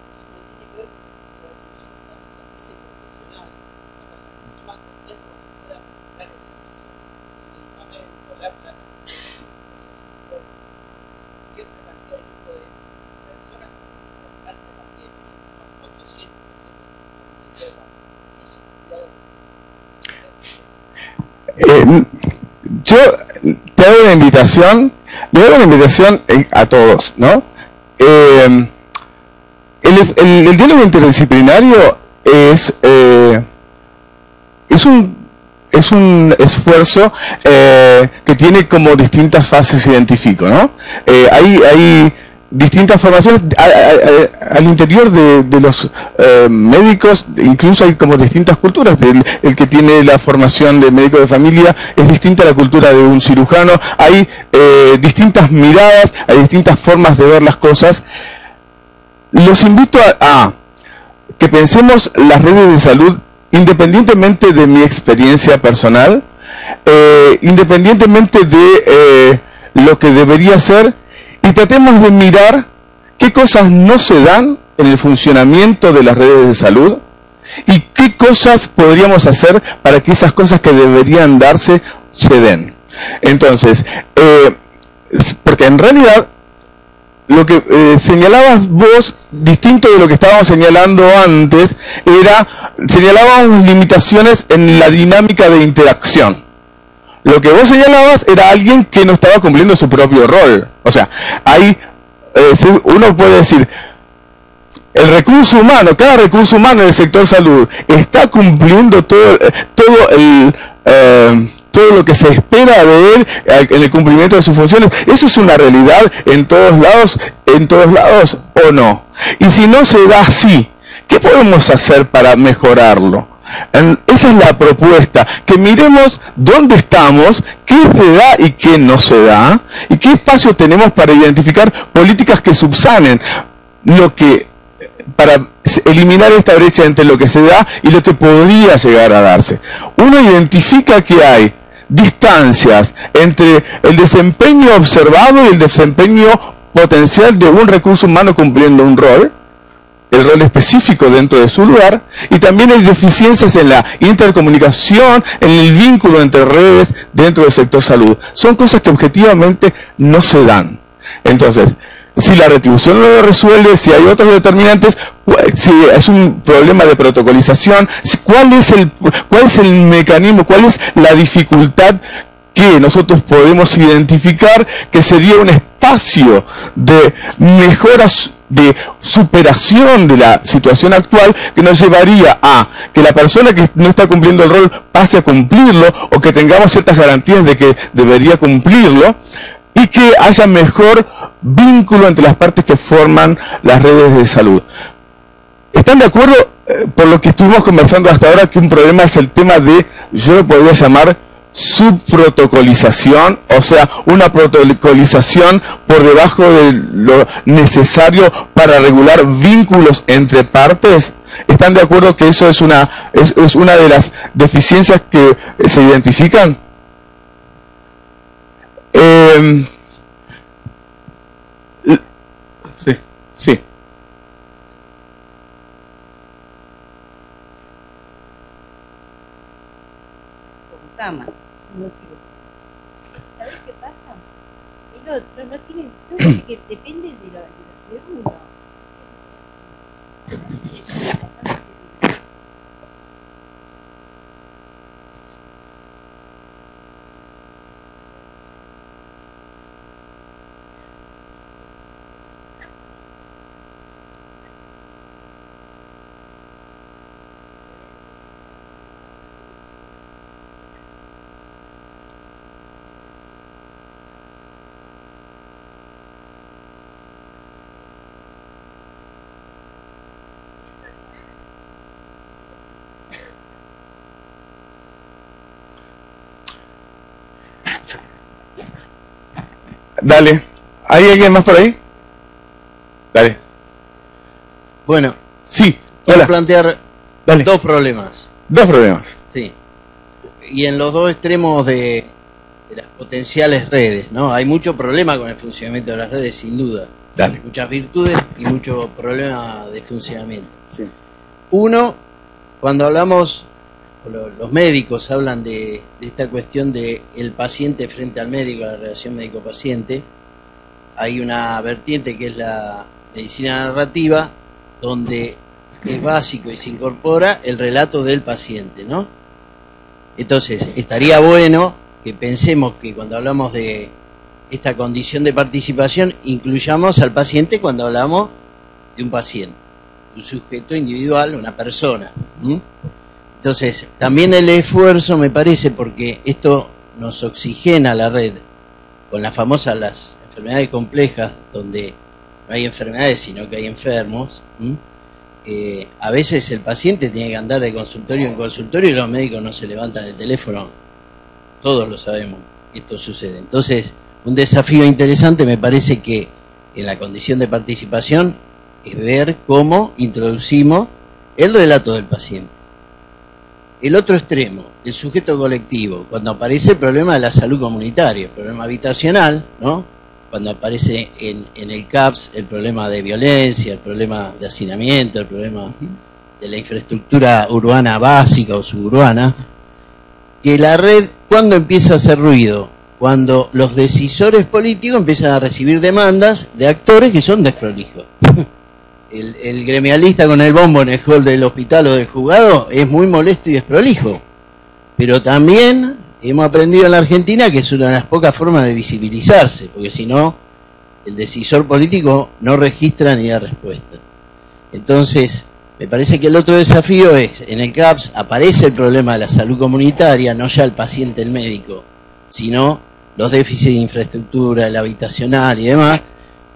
Eso no tiene que ver con la función de ese profesional. Va a estar mucho más contento cuando pueda dar el servicio, el medicamento, la plata, cierta cantidad de grupo de personas con alta cantidad de 800 yo te hago una invitación, le hago una invitación a todos, ¿no? El diálogo interdisciplinario es un esfuerzo que tiene como distintas fases, identifico, ¿no? Hay distintas formaciones al interior de los médicos, incluso hay como distintas culturas. El que tiene la formación de médico de familia es distinta a la cultura de un cirujano. Hay distintas miradas, hay distintas formas de ver las cosas. Los invito a que pensemos las redes de salud independientemente de mi experiencia personal, independientemente de lo que debería ser, y tratemos de mirar qué cosas no se dan en el funcionamiento de las redes de salud y qué cosas podríamos hacer para que esas cosas que deberían darse se den. Entonces, porque en realidad lo que señalabas vos, distinto de lo que estábamos señalando antes, señalábamos limitaciones en la dinámica de interacción. Lo que vos señalabas era alguien que no estaba cumpliendo su propio rol. O sea, uno puede decir, el recurso humano, cada recurso humano en el sector salud está cumpliendo todo lo que se espera de él en el cumplimiento de sus funciones. ¿Eso es una realidad en todos lados o no? Y si no se da así, ¿qué podemos hacer para mejorarlo? Esa es la propuesta, que miremos dónde estamos, qué se da y qué no se da, y qué espacio tenemos para identificar políticas que subsanen para eliminar esta brecha entre lo que se da y lo que podría llegar a darse. Uno identifica que hay distancias entre el desempeño observado y el desempeño potencial de un recurso humano cumpliendo un rol, el rol específico dentro de su lugar, y también hay deficiencias en la intercomunicación, en el vínculo entre redes dentro del sector salud. Son cosas que objetivamente no se dan. Entonces, si la retribución no lo resuelve, si hay otros determinantes, si es un problema de protocolización, ¿cuál es el mecanismo, cuál es la dificultad que nosotros podemos identificar que sería un espacio de mejoras, de superación de la situación actual, que nos llevaría a que la persona que no está cumpliendo el rol pase a cumplirlo, o que tengamos ciertas garantías de que debería cumplirlo, y que haya mejor vínculo entre las partes que forman las redes de salud? ¿Están de acuerdo, por lo que estuvimos conversando hasta ahora, que un problema es el tema de, yo lo podría llamar, subprotocolización, o sea, una protocolización por debajo de lo necesario para regular vínculos entre partes? ¿Están de acuerdo que eso es una de las deficiencias que se identifican? Sí. Cama. ¿Sabes qué pasa? El otro no tiene, no, que depende de uno. Dale. ¿Hay alguien más por ahí? Dale. Bueno. Sí. Quiero plantear dos problemas. Dos problemas. Sí. Y en los dos extremos de las potenciales redes, ¿no? Hay mucho problema con el funcionamiento de las redes, sin duda. Dale. Muchas virtudes y mucho problema de funcionamiento. Sí. Uno, cuando hablamos, los médicos hablan de esta cuestión de el paciente frente al médico, la relación médico-paciente. Hay una vertiente que es la medicina narrativa, donde es básico y se incorpora el relato del paciente, ¿no? Entonces, estaría bueno que pensemos que cuando hablamos de esta condición de participación, incluyamos al paciente cuando hablamos de un paciente, de un sujeto individual, una persona. Entonces, también el esfuerzo, me parece, porque esto nos oxigena la red, con las famosas las enfermedades complejas, donde no hay enfermedades, sino que hay enfermos. A veces el paciente tiene que andar de consultorio en consultorio y los médicos no se levantan el teléfono. Todos lo sabemos, esto sucede. Entonces, un desafío interesante me parece que en la condición de participación es ver cómo introducimos el relato del paciente. El otro extremo, el sujeto colectivo, cuando aparece el problema de la salud comunitaria, el problema habitacional, ¿no? Cuando aparece en el CAPS el problema de violencia, el problema de hacinamiento, el problema de la infraestructura urbana básica o suburbana, que la red, ¿cuándo empieza a hacer ruido? Cuando los decisores políticos empiezan a recibir demandas de actores que son desprolijos. El gremialista con el bombo en el hall del hospital o del juzgado es muy molesto y desprolijo. Pero también hemos aprendido en la Argentina que es una de las pocas formas de visibilizarse, porque si no, el decisor político no registra ni da respuesta. Entonces, me parece que el otro desafío es, en el CAPS aparece el problema de la salud comunitaria, no ya el paciente, el médico, sino los déficits de infraestructura, el habitacional y demás.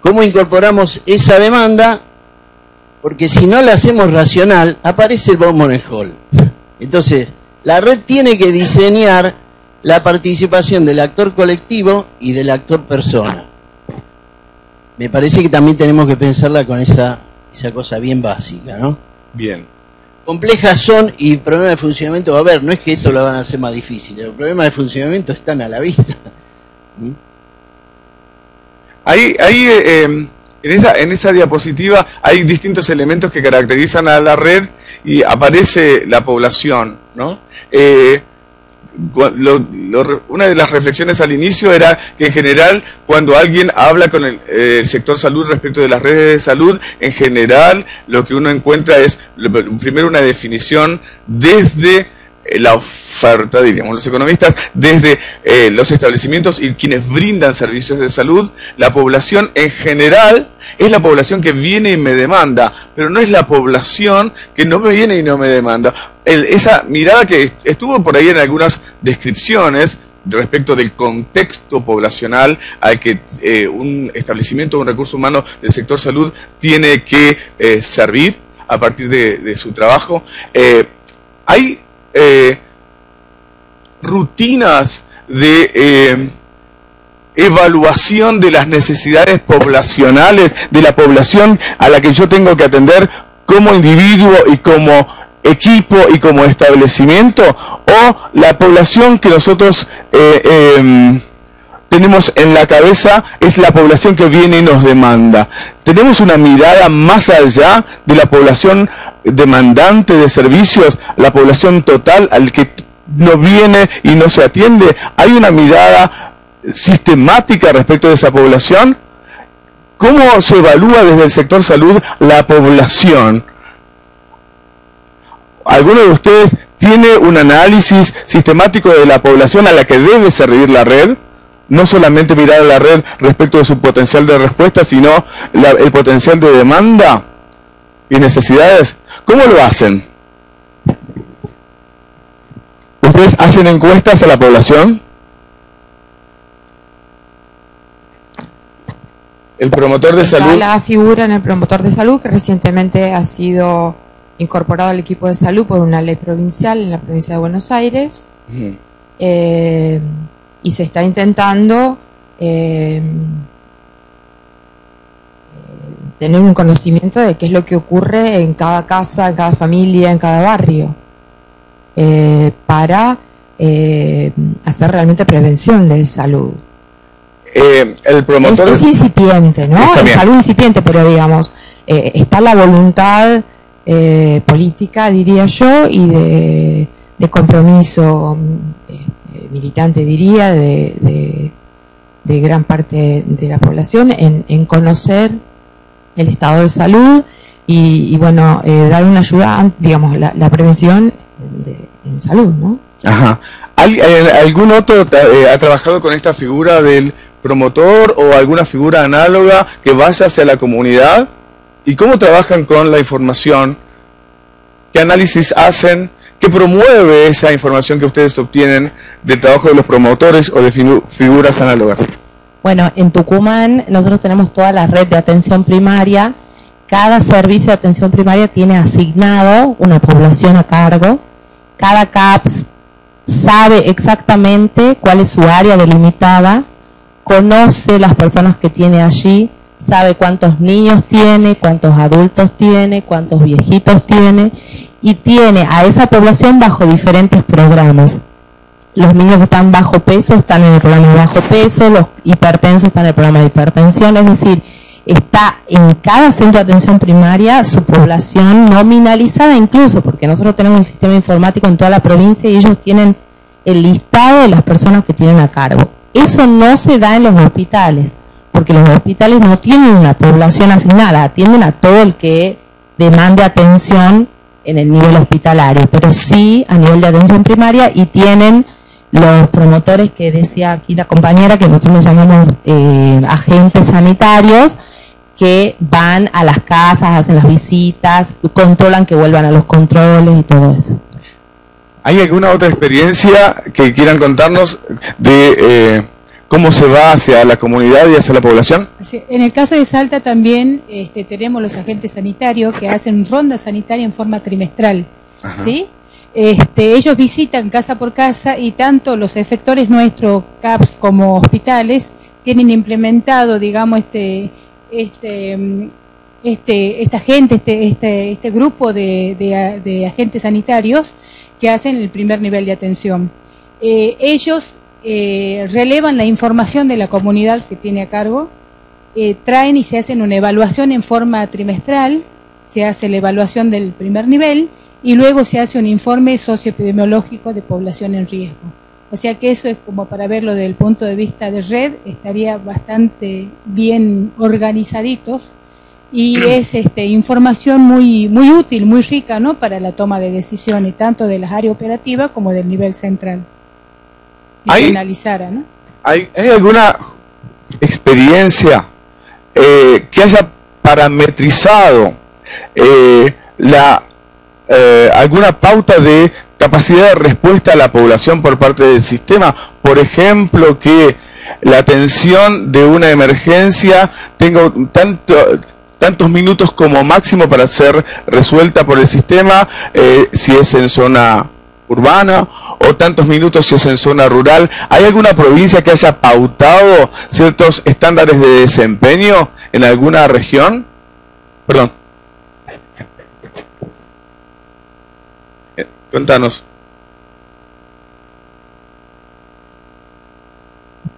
¿Cómo incorporamos esa demanda? Porque si no la hacemos racional, aparece el bombo en el hall. Entonces, la red tiene que diseñar la participación del actor colectivo y del actor persona. Me parece que también tenemos que pensarla con esa cosa bien básica, ¿no? Bien. Complejas son y problemas de funcionamiento va a haber. No es que esto lo van a hacer más difícil. Los problemas de funcionamiento están a la vista. Ahí En esa diapositiva hay distintos elementos que caracterizan a la red y aparece la población, ¿no? Una de las reflexiones al inicio era que en general cuando alguien habla con el sector salud respecto de las redes de salud, en general lo que uno encuentra es primero una definición desde la oferta, diríamos los economistas, desde los establecimientos y quienes brindan servicios de salud. La población en general es la población que viene y me demanda, pero no es la población que no me viene y no me demanda. Esa mirada que estuvo por ahí en algunas descripciones respecto del contexto poblacional al que un establecimiento, un recurso humano del sector salud tiene que servir a partir de su trabajo. Hay rutinas de evaluación de las necesidades poblacionales de la población a la que yo tengo que atender como individuo y como equipo y como establecimiento, o la población que nosotros tenemos en la cabeza es la población que viene y nos demanda. Tenemos una mirada más allá de la población demandante de servicios, la población total al que no viene y no se atiende. Hay una mirada sistemática respecto de esa población. ¿Cómo se evalúa desde el sector salud la población? ¿Alguno de ustedes tiene un análisis sistemático de la población a la que debe servir la red? No solamente mirar a la red respecto de su potencial de respuesta, sino el potencial de demanda y necesidades. ¿Cómo lo hacen? ¿Ustedes hacen encuestas a la población? El promotor de salud. La figura en el promotor de salud que recientemente ha sido incorporado al equipo de salud por una ley provincial en la provincia de Buenos Aires. Y se está intentando tener un conocimiento de qué es lo que ocurre en cada casa, en cada familia, en cada barrio, para hacer realmente prevención de salud. El promotor es incipiente, ¿no? Es salud incipiente, pero digamos, está la voluntad política, diría yo, y de compromiso militante, diría, de gran parte de la población en conocer el estado de salud y bueno, dar una ayuda, digamos, la prevención en salud, ¿no? Ajá. ¿Algún otro ha trabajado con esta figura del promotor o alguna figura análoga que vaya hacia la comunidad? ¿Y cómo trabajan con la información? ¿Qué análisis hacen? ¿Qué promueve esa información que ustedes obtienen del trabajo de los promotores o de figuras análogas? Bueno, en Tucumán nosotros tenemos toda la red de atención primaria. Cada servicio de atención primaria tiene asignado una población a cargo. Cada CAPS sabe exactamente cuál es su área delimitada, conoce las personas que tiene allí, sabe cuántos niños tiene, cuántos adultos tiene, cuántos viejitos tiene, y tiene a esa población bajo diferentes programas. Los niños que están bajo peso están en el programa de bajo peso, los hipertensos están en el programa de hipertensión, es decir, está en cada centro de atención primaria su población nominalizada incluso, porque nosotros tenemos un sistema informático en toda la provincia y ellos tienen el listado de las personas que tienen a cargo. Eso no se da en los hospitales, porque los hospitales no tienen una población asignada, atienden a todo el que demande atención en el nivel hospitalario, pero sí a nivel de atención primaria, y tienen los promotores que decía aquí la compañera, que nosotros nos llamamos agentes sanitarios, que van a las casas, hacen las visitas, controlan que vuelvan a los controles y todo eso. ¿Hay alguna otra experiencia que quieran contarnos de cómo se va hacia la comunidad y hacia la población? Sí, en el caso de Salta también tenemos los agentes sanitarios que hacen ronda sanitaria en forma trimestral. ¿Sí? Ellos visitan casa por casa y tanto los efectores nuestros, CAPS, como hospitales, tienen implementado, digamos, esta gente, este grupo de agentes sanitarios que hacen el primer nivel de atención. Ellos relevan la información de la comunidad que tiene a cargo traen y se hacen una evaluación en forma trimestral, se hace la evaluación del primer nivel y luego se hace un informe socioepidemiológico de población en riesgo. O sea que eso es como para verlo desde el punto de vista de red, estaría bastante bien organizaditos y es información muy útil, muy rica, ¿no?, para la toma de decisiones, tanto de las áreas operativas como del nivel central. Si se analizara, ¿no? ¿Hay alguna experiencia que haya parametrizado alguna pauta de capacidad de respuesta a la población por parte del sistema? Por ejemplo, que la atención de una emergencia tenga tantos minutos como máximo para ser resuelta por el sistema, si es en zona urbana, o tantos minutos si es en zona rural. ¿Hay alguna provincia que haya pautado ciertos estándares de desempeño en alguna región? Perdón. Cuéntanos.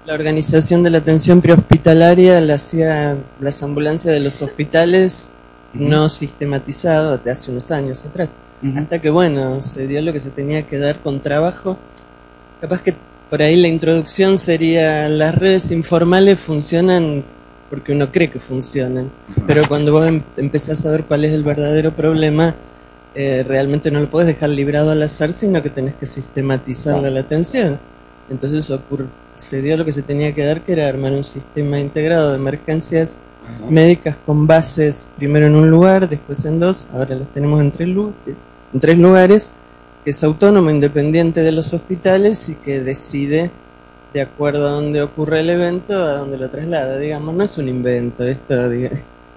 La organización de la atención prehospitalaria la hacía las ambulancias de los hospitales, no sistematizado de hace unos años atrás. Hasta que, bueno, se dio lo que se tenía que dar con trabajo. Capaz que por ahí la introducción sería: las redes informales funcionan porque uno cree que funcionan, pero cuando vos empezás a ver cuál es el verdadero problema, realmente no lo podés dejar librado al azar, sino que tenés que sistematizar la atención. Entonces se dio lo que se tenía que dar, que era armar un sistema integrado de emergencias médicas con bases primero en un lugar, después en dos, ahora las tenemos en tres lugares, que es autónomo, independiente de los hospitales y que decide de acuerdo a dónde ocurre el evento, a dónde lo traslada. Digamos, no es un invento esto,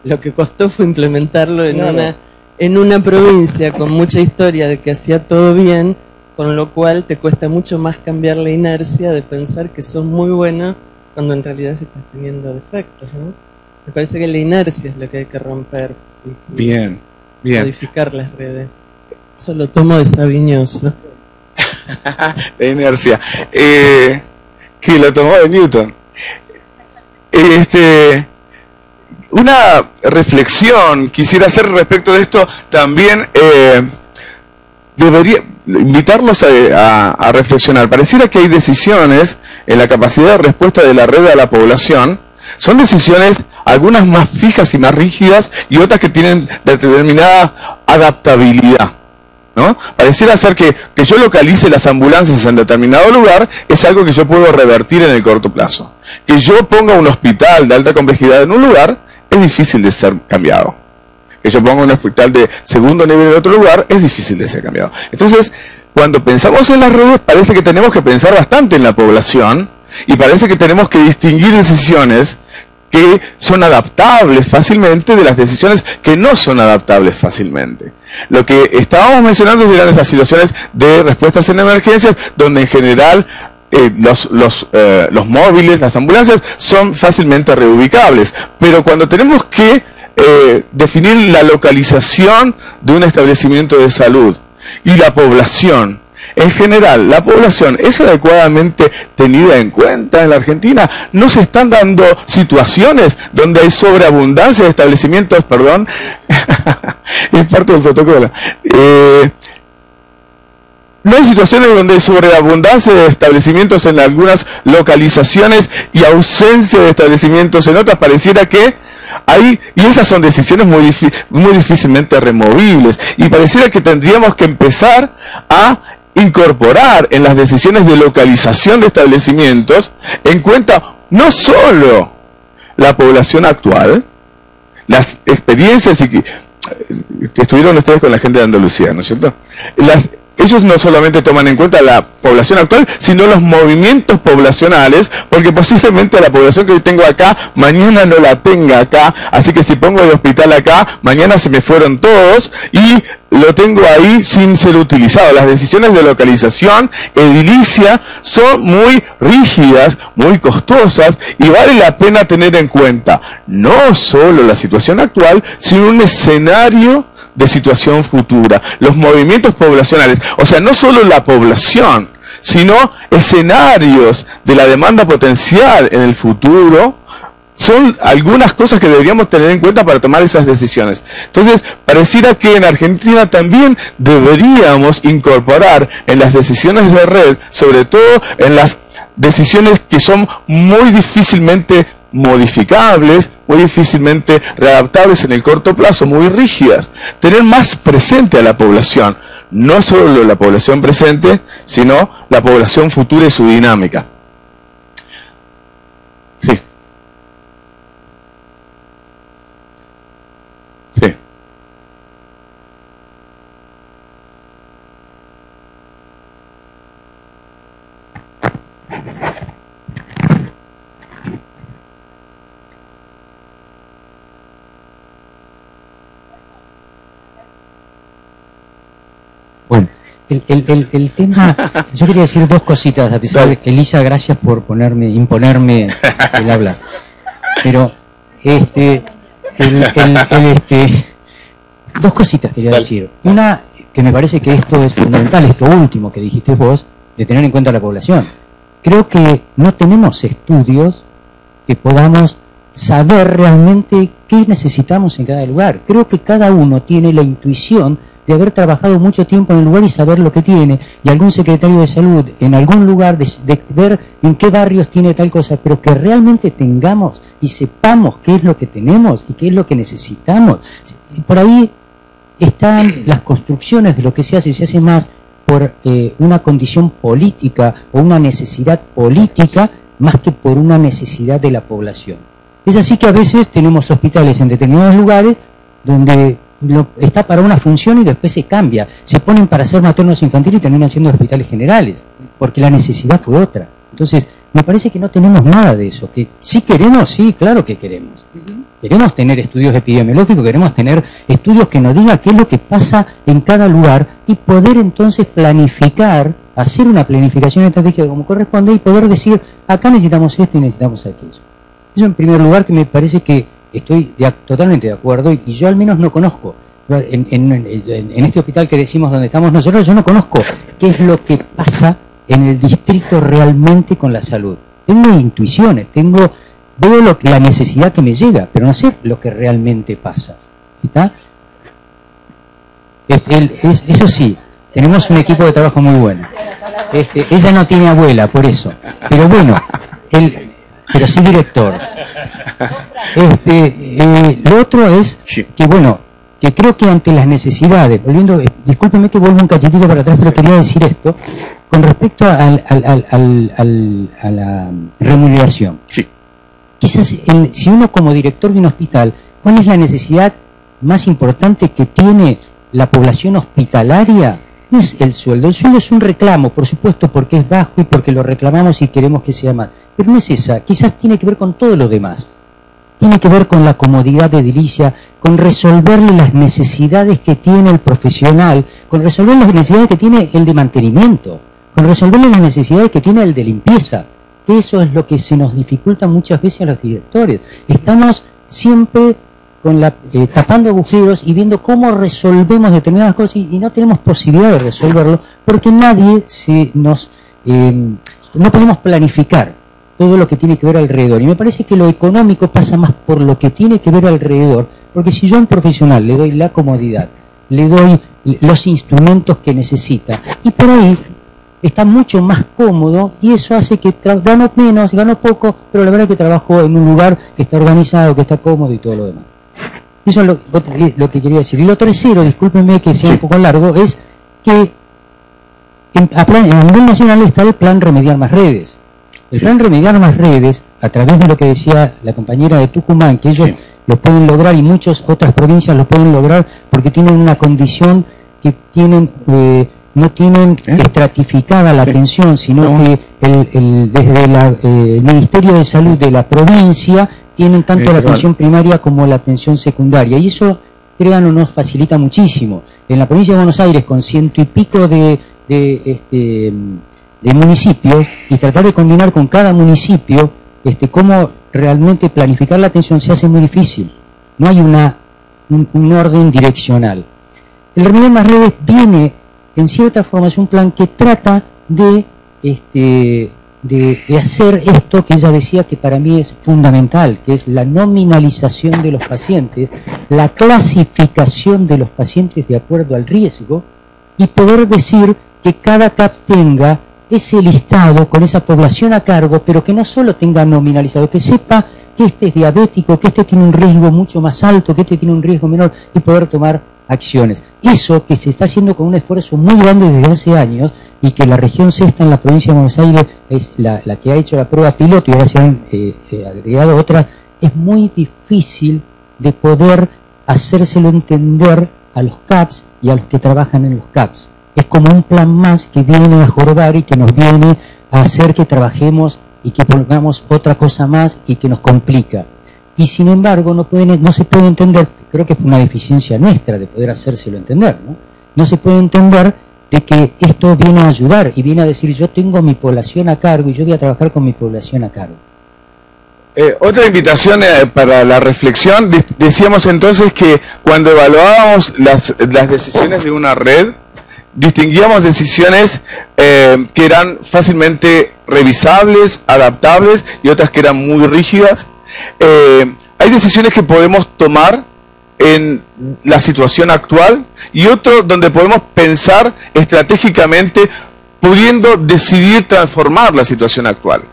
lo que costó fue implementarlo en una provincia con mucha historia de que hacía todo bien, con lo cual te cuesta mucho más cambiar la inercia de pensar que son muy buenos cuando en realidad se estás teniendo defectos, ¿no? Me parece que la inercia es lo que hay que romper y modificar las redes. Eso lo tomo de Sabiñoso. La inercia. Que lo tomó de Newton. Una reflexión quisiera hacer respecto de esto también. Debería invitarlos a reflexionar. Pareciera que hay decisiones en la capacidad de respuesta de la red a la población. Son decisiones, algunas más fijas y más rígidas, y otras que tienen determinada adaptabilidad, ¿no? Pareciera ser que yo localice las ambulancias en determinado lugar es algo que yo puedo revertir en el corto plazo. Que yo ponga un hospital de alta complejidad en un lugar es difícil de ser cambiado. Que yo ponga un hospital de segundo nivel en otro lugar es difícil de ser cambiado. Entonces, cuando pensamos en las redes, parece que tenemos que pensar bastante en la población y parece que tenemos que distinguir decisiones que son adaptables fácilmente de las decisiones que no son adaptables fácilmente. Lo que estábamos mencionando eran esas situaciones de respuestas en emergencias, donde en general los móviles, las ambulancias, son fácilmente reubicables. Pero cuando tenemos que definir la localización de un establecimiento de salud y la población, en general, ¿la población es adecuadamente tenida en cuenta en la Argentina? ¿No se están dando situaciones donde hay sobreabundancia de establecimientos, perdón, es parte del protocolo? ¿No hay situaciones donde hay sobreabundancia de establecimientos en algunas localizaciones y ausencia de establecimientos en otras? Pareciera que hay, y esas son decisiones muy difícilmente removibles, y pareciera que tendríamos que empezar a incorporar en las decisiones de localización de establecimientos en cuenta no solo la población actual, las experiencias que estuvieron ustedes con la gente de Andalucía, ¿no es cierto? Ellos no solamente toman en cuenta la población actual, sino los movimientos poblacionales, porque posiblemente la población que hoy tengo acá, mañana no la tenga acá, así que si pongo el hospital acá, mañana se me fueron todos y lo tengo ahí sin ser utilizado. Las decisiones de localización edilicia son muy rígidas, muy costosas, y vale la pena tener en cuenta no solo la situación actual, sino un escenario de situación futura, los movimientos poblacionales, o sea, no solo la población, sino escenarios de la demanda potencial en el futuro son algunas cosas que deberíamos tener en cuenta para tomar esas decisiones. Entonces, pareciera que en Argentina también deberíamos incorporar en las decisiones de red, sobre todo en las decisiones que son muy difícilmente modificables, muy difícilmente readaptables en el corto plazo, muy rígidas, tener más presente a la población, no solo la población presente, sino la población futura y su dinámica. Sí. Sí. Bueno, el tema, yo quería decir dos cositas, a pesar de que Elisa, gracias por imponerme el hablar. Pero, dos cositas quería decir. Una, que me parece que esto es fundamental, esto último que dijiste vos, de tener en cuenta a la población. Creo que no tenemos estudios que podamos saber realmente qué necesitamos en cada lugar. Creo que cada uno tiene la intuición de haber trabajado mucho tiempo en el lugar y saber lo que tiene, y algún secretario de salud en algún lugar de ver en qué barrios tiene tal cosa, pero que realmente tengamos y sepamos qué es lo que tenemos y qué es lo que necesitamos. Y por ahí están las construcciones de lo que se hace más por una condición política o una necesidad política más que por una necesidad de la población. Es así que a veces tenemos hospitales en determinados lugares donde está para una función y después se cambia. Se ponen para hacer maternos infantiles y terminan siendo hospitales generales, porque la necesidad fue otra. Entonces, me parece que no tenemos nada de eso. Que sí queremos, sí, claro que queremos. Queremos tener estudios epidemiológicos, queremos tener estudios que nos digan qué es lo que pasa en cada lugar y poder entonces planificar, hacer una planificación estratégica como corresponde y poder decir, acá necesitamos esto y necesitamos aquello. Eso en primer lugar, que me parece que estoy totalmente de acuerdo y yo al menos no conozco. En este hospital que decimos donde estamos nosotros, yo no conozco qué es lo que pasa en el distrito realmente con la salud. Tengo intuiciones, veo la necesidad que me llega, pero no sé lo que realmente pasa. ¿Está? Eso sí, tenemos un equipo de trabajo muy bueno. Ella no tiene abuela, por eso. Pero bueno, pero sí director. Lo otro es que, bueno, que creo que ante las necesidades, discúlpeme que vuelvo un cachetito para atrás, pero quería decir esto, con respecto a la remuneración. Quizás si uno como director de un hospital, ¿cuál es la necesidad más importante que tiene la población hospitalaria? No es el sueldo es un reclamo, por supuesto, porque es bajo y porque lo reclamamos y queremos que sea más. Pero no es esa, quizás tiene que ver con todo lo demás. Tiene que ver con la comodidad de edilicia, con resolverle las necesidades que tiene el profesional, con resolver las necesidades que tiene el de mantenimiento, con resolverle las necesidades que tiene el de limpieza. Eso es lo que se nos dificulta muchas veces a los directores. Estamos siempre tapando agujeros y viendo cómo resolvemos determinadas cosas y no tenemos posibilidad de resolverlo porque nadie no podemos planificar todo lo que tiene que ver alrededor. Y me parece que lo económico pasa más por lo que tiene que ver alrededor, porque si yo a un profesional le doy la comodidad, le doy los instrumentos que necesita, y por ahí está mucho más cómodo, y eso hace que gano menos, gano poco, pero la verdad es que trabajo en un lugar que está organizado, que está cómodo y todo lo demás. Eso es lo que quería decir. Y lo tercero, discúlpenme que sea un poco largo, es que a nivel nacional está el plan Remediar Más Redes. El plan Remediar Más Redes, a través de lo que decía la compañera de Tucumán, que ellos lo pueden lograr y muchas otras provincias lo pueden lograr porque tienen una condición que no tienen estratificada la atención, sino que desde el Ministerio de Salud de la provincia tienen tanto la atención primaria como la atención secundaria. Y eso, créanlo, nos facilita muchísimo. En la provincia de Buenos Aires, con 100 y pico de municipios, y tratar de combinar con cada municipio cómo realmente planificar la atención se hace muy difícil. No hay un orden direccional. El Remediar Más Redes viene, en cierta forma, es un plan que trata de de hacer esto que ella decía que para mí es fundamental, que es la nominalización de los pacientes, la clasificación de los pacientes de acuerdo al riesgo y poder decir que cada CAPS tenga ese listado con esa población a cargo, pero que no solo tenga nominalizado, que sepa que este es diabético, que este tiene un riesgo mucho más alto, que este tiene un riesgo menor y poder tomar acciones. Eso que se está haciendo con un esfuerzo muy grande desde hace años y que la región sexta en la provincia de Buenos Aires es la que ha hecho la prueba piloto y ahora se han agregado otras, es muy difícil de poder hacérselo entender a los CAPS y a los que trabajan en los CAPS. Es como un plan más que viene a jorobar y que nos viene a hacer que trabajemos y que pongamos otra cosa más y que nos complica. Y sin embargo no se puede entender, creo que es una deficiencia nuestra de poder hacérselo entender, ¿no? No se puede entender de que esto viene a ayudar y viene a decir yo tengo mi población a cargo y yo voy a trabajar con mi población a cargo. Otra invitación para la reflexión, decíamos entonces que cuando evaluábamos las decisiones de una red, distinguíamos decisiones que eran fácilmente revisables, adaptables y otras que eran muy rígidas. Hay decisiones que podemos tomar en la situación actual y otro donde podemos pensar estratégicamente pudiendo decidir transformar la situación actual.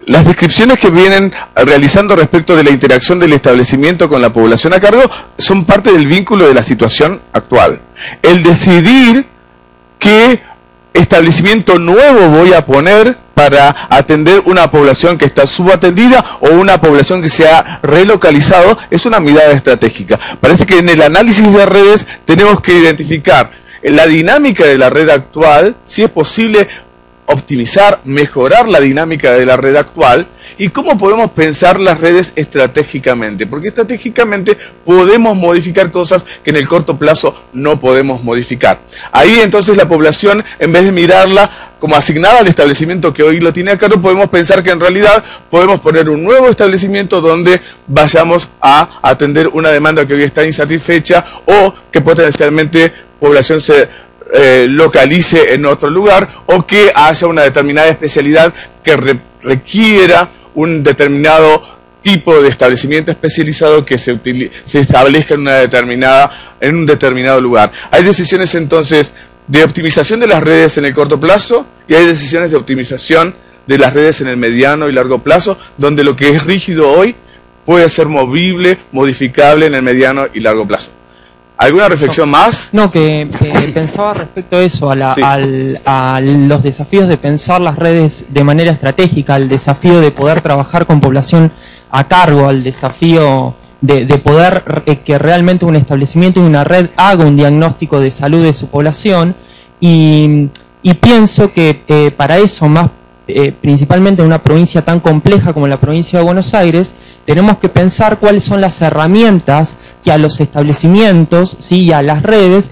Las descripciones que vienen realizando respecto de la interacción del establecimiento con la población a cargo son parte del vínculo de la situación actual. El decidir qué establecimiento nuevo voy a poner para atender una población que está subatendida o una población que se ha relocalizado es una mirada estratégica. Parece que en el análisis de redes tenemos que identificar la dinámica de la red actual, si es posible optimizar, mejorar la dinámica de la red actual y cómo podemos pensar las redes estratégicamente, porque estratégicamente podemos modificar cosas que en el corto plazo no podemos modificar. Ahí entonces la población, en vez de mirarla como asignada al establecimiento que hoy lo tiene a cargo, podemos pensar que en realidad podemos poner un nuevo establecimiento donde vayamos a atender una demanda que hoy está insatisfecha o que potencialmente población se localice en otro lugar o que haya una determinada especialidad que requiera un determinado tipo de establecimiento especializado que se establezca en un determinado lugar. Hay decisiones entonces de optimización de las redes en el corto plazo y hay decisiones de optimización de las redes en el mediano y largo plazo, donde lo que es rígido hoy puede ser movible, modificable en el mediano y largo plazo. ¿Alguna reflexión más? No, que pensaba respecto a eso, a los desafíos de pensar las redes de manera estratégica, al desafío de poder trabajar con población a cargo, al desafío de poder que realmente un establecimiento y una red haga un diagnóstico de salud de su población y pienso que para eso más principalmente en una provincia tan compleja como la provincia de Buenos Aires, tenemos que pensar cuáles son las herramientas que a los establecimientos, ¿sí?, y a las redes,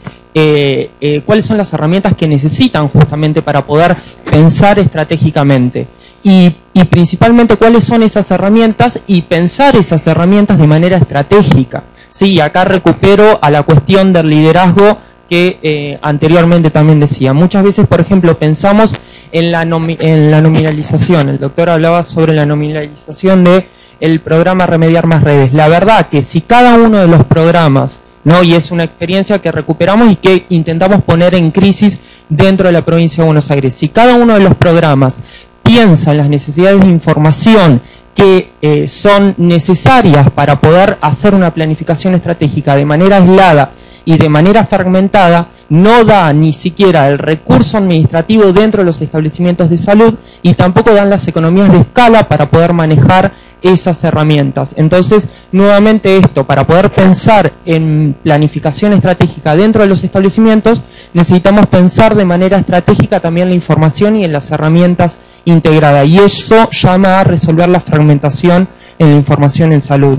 cuáles son las herramientas que necesitan justamente para poder pensar estratégicamente. Y principalmente cuáles son esas herramientas y pensar esas herramientas de manera estratégica. Sí, acá recupero a la cuestión del liderazgo que anteriormente también decía. Muchas veces, por ejemplo, pensamos en la nominalización. El doctor hablaba sobre la nominalización del programa Remediar Más Redes. La verdad que si cada uno de los programas, ¿no?, y es una experiencia que recuperamos y que intentamos poner en crisis dentro de la provincia de Buenos Aires, si cada uno de los programas piensa en las necesidades de información que son necesarias para poder hacer una planificación estratégica de manera aislada y de manera fragmentada, no da ni siquiera el recurso administrativo dentro de los establecimientos de salud y tampoco dan las economías de escala para poder manejar esas herramientas. Entonces, nuevamente esto, para poder pensar en planificación estratégica dentro de los establecimientos, necesitamos pensar de manera estratégica también la información y en las herramientas integradas. Y eso llama a resolver la fragmentación en la información en salud.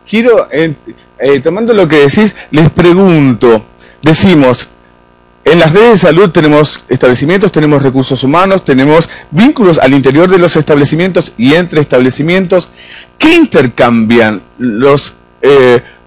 Quiero, tomando lo que decís, les pregunto, decimos, en las redes de salud tenemos establecimientos, tenemos recursos humanos, tenemos vínculos al interior de los establecimientos y entre establecimientos. ¿Qué intercambian los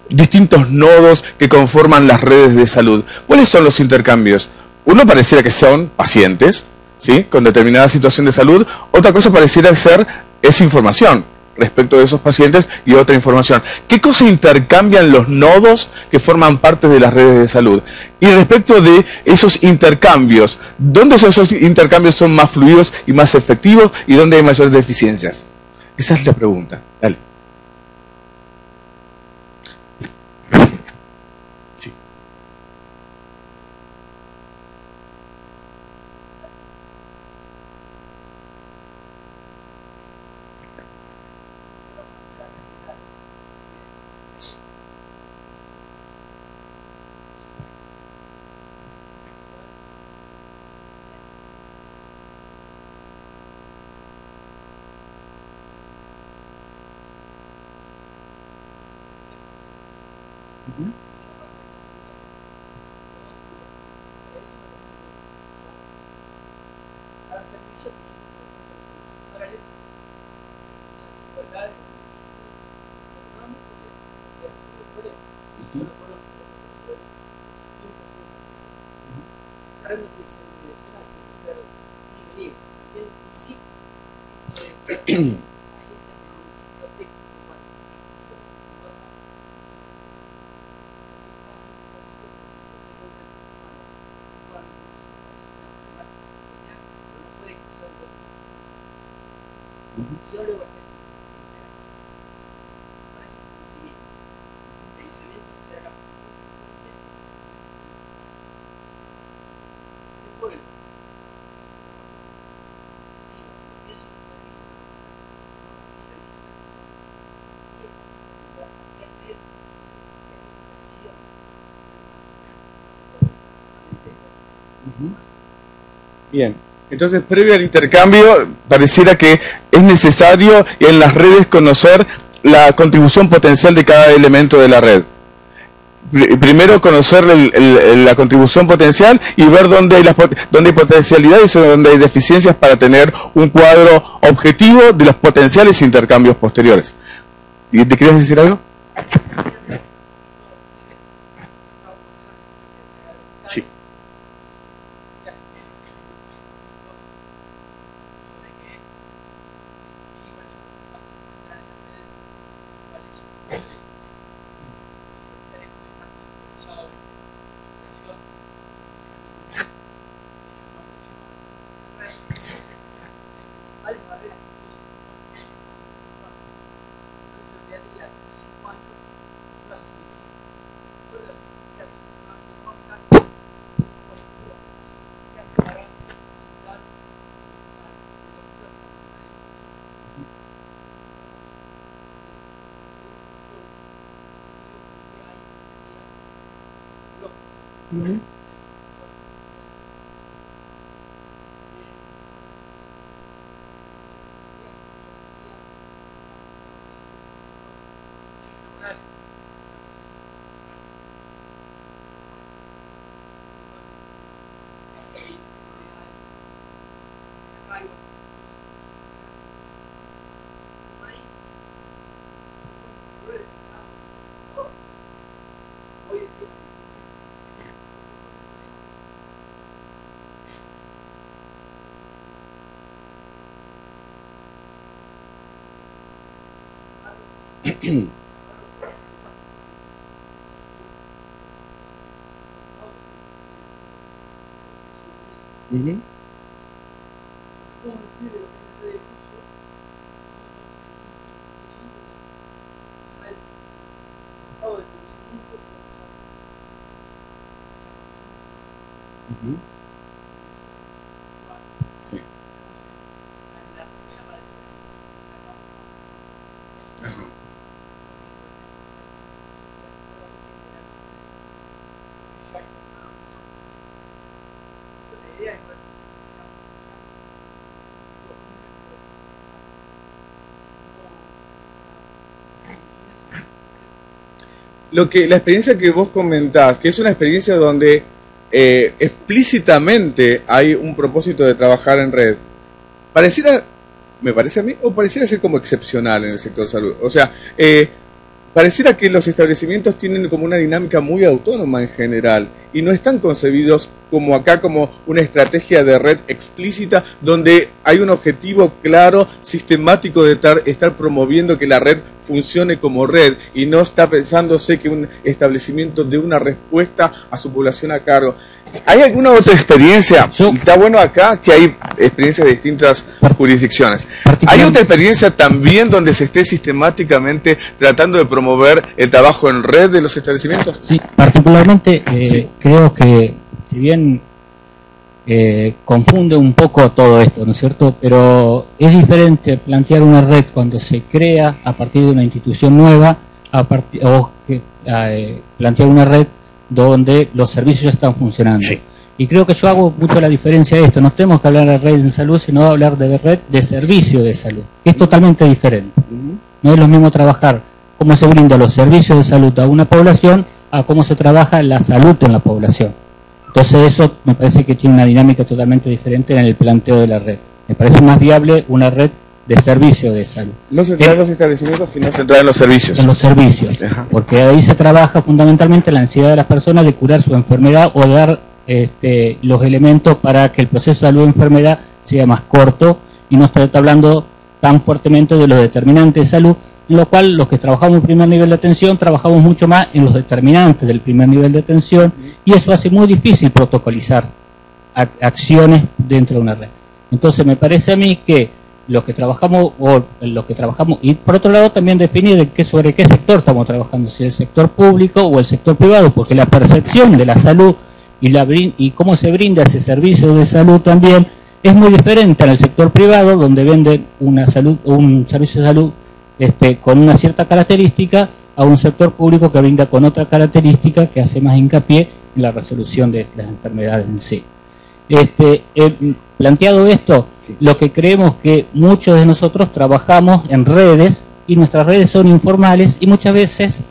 distintos nodos que conforman las redes de salud? ¿Cuáles son los intercambios? Uno pareciera que son pacientes, ¿sí? Con determinada situación de salud. Otra cosa pareciera ser esa información respecto de esos pacientes y otra información. ¿Qué cosa intercambian los nodos que forman parte de las redes de salud? Y respecto de esos intercambios, ¿dónde esos intercambios son más fluidos y más efectivos y dónde hay mayores deficiencias? Esa es la pregunta. Dale. Sí. Bien, entonces previo al intercambio pareciera que es necesario en las redes conocer la contribución potencial de cada elemento de la red. Primero conocer la contribución potencial y ver dónde hay potencialidades o dónde hay deficiencias para tener un cuadro objetivo de los potenciales intercambios posteriores. ¿Y te querías decir algo? Sí. Sí. La experiencia que vos comentás, que es una experiencia donde explícitamente hay un propósito de trabajar en red, pareciera, me parece a mí, o pareciera ser como excepcional en el sector salud. O sea, pareciera que los establecimientos tienen como una dinámica muy autónoma en general y no están concebidos como acá, como una estrategia de red explícita, donde hay un objetivo claro, sistemático de estar promoviendo que la red funcione como red y no está pensándose que un establecimiento de una respuesta a su población a cargo. ¿Hay alguna otra experiencia? Está bueno acá que hay experiencias de distintas jurisdicciones. ¿Hay otra experiencia también donde se esté sistemáticamente tratando de promover el trabajo en red de los establecimientos? Sí, particularmente creo que si bien confunde un poco todo esto, ¿no es cierto? Pero es diferente plantear una red cuando se crea a partir de una institución nueva plantear una red donde los servicios ya están funcionando. Sí. Y creo que yo hago mucho la diferencia de esto. No tenemos que hablar de red en salud, sino hablar de red de servicio de salud, que es totalmente diferente. No es lo mismo trabajar cómo se brindan los servicios de salud a una población a cómo se trabaja la salud en la población. Entonces eso me parece que tiene una dinámica totalmente diferente en el planteo de la red. Me parece más viable una red de servicio de salud. No centrar en los establecimientos, sino centrar en los servicios. En los servicios, porque ahí se trabaja fundamentalmente la necesidad de las personas de curar su enfermedad o dar los elementos para que el proceso de salud y enfermedad sea más corto y no esté hablando tan fuertemente de los determinantes de salud, en lo cual los que trabajamos en primer nivel de atención trabajamos mucho más en los determinantes del primer nivel de atención y eso hace muy difícil protocolizar acciones dentro de una red. Entonces me parece a mí que los que trabajamos y por otro lado también definir sobre qué sector estamos trabajando, si el sector público o el sector privado, porque la percepción de la salud y cómo se brinda ese servicio de salud también es muy diferente en el sector privado, donde venden un servicio de salud con una cierta característica, a un sector público que brinda con otra característica que hace más hincapié en la resolución de las enfermedades en sí. Planteado esto, lo que creemos que muchos de nosotros trabajamos en redes y nuestras redes son informales y muchas veces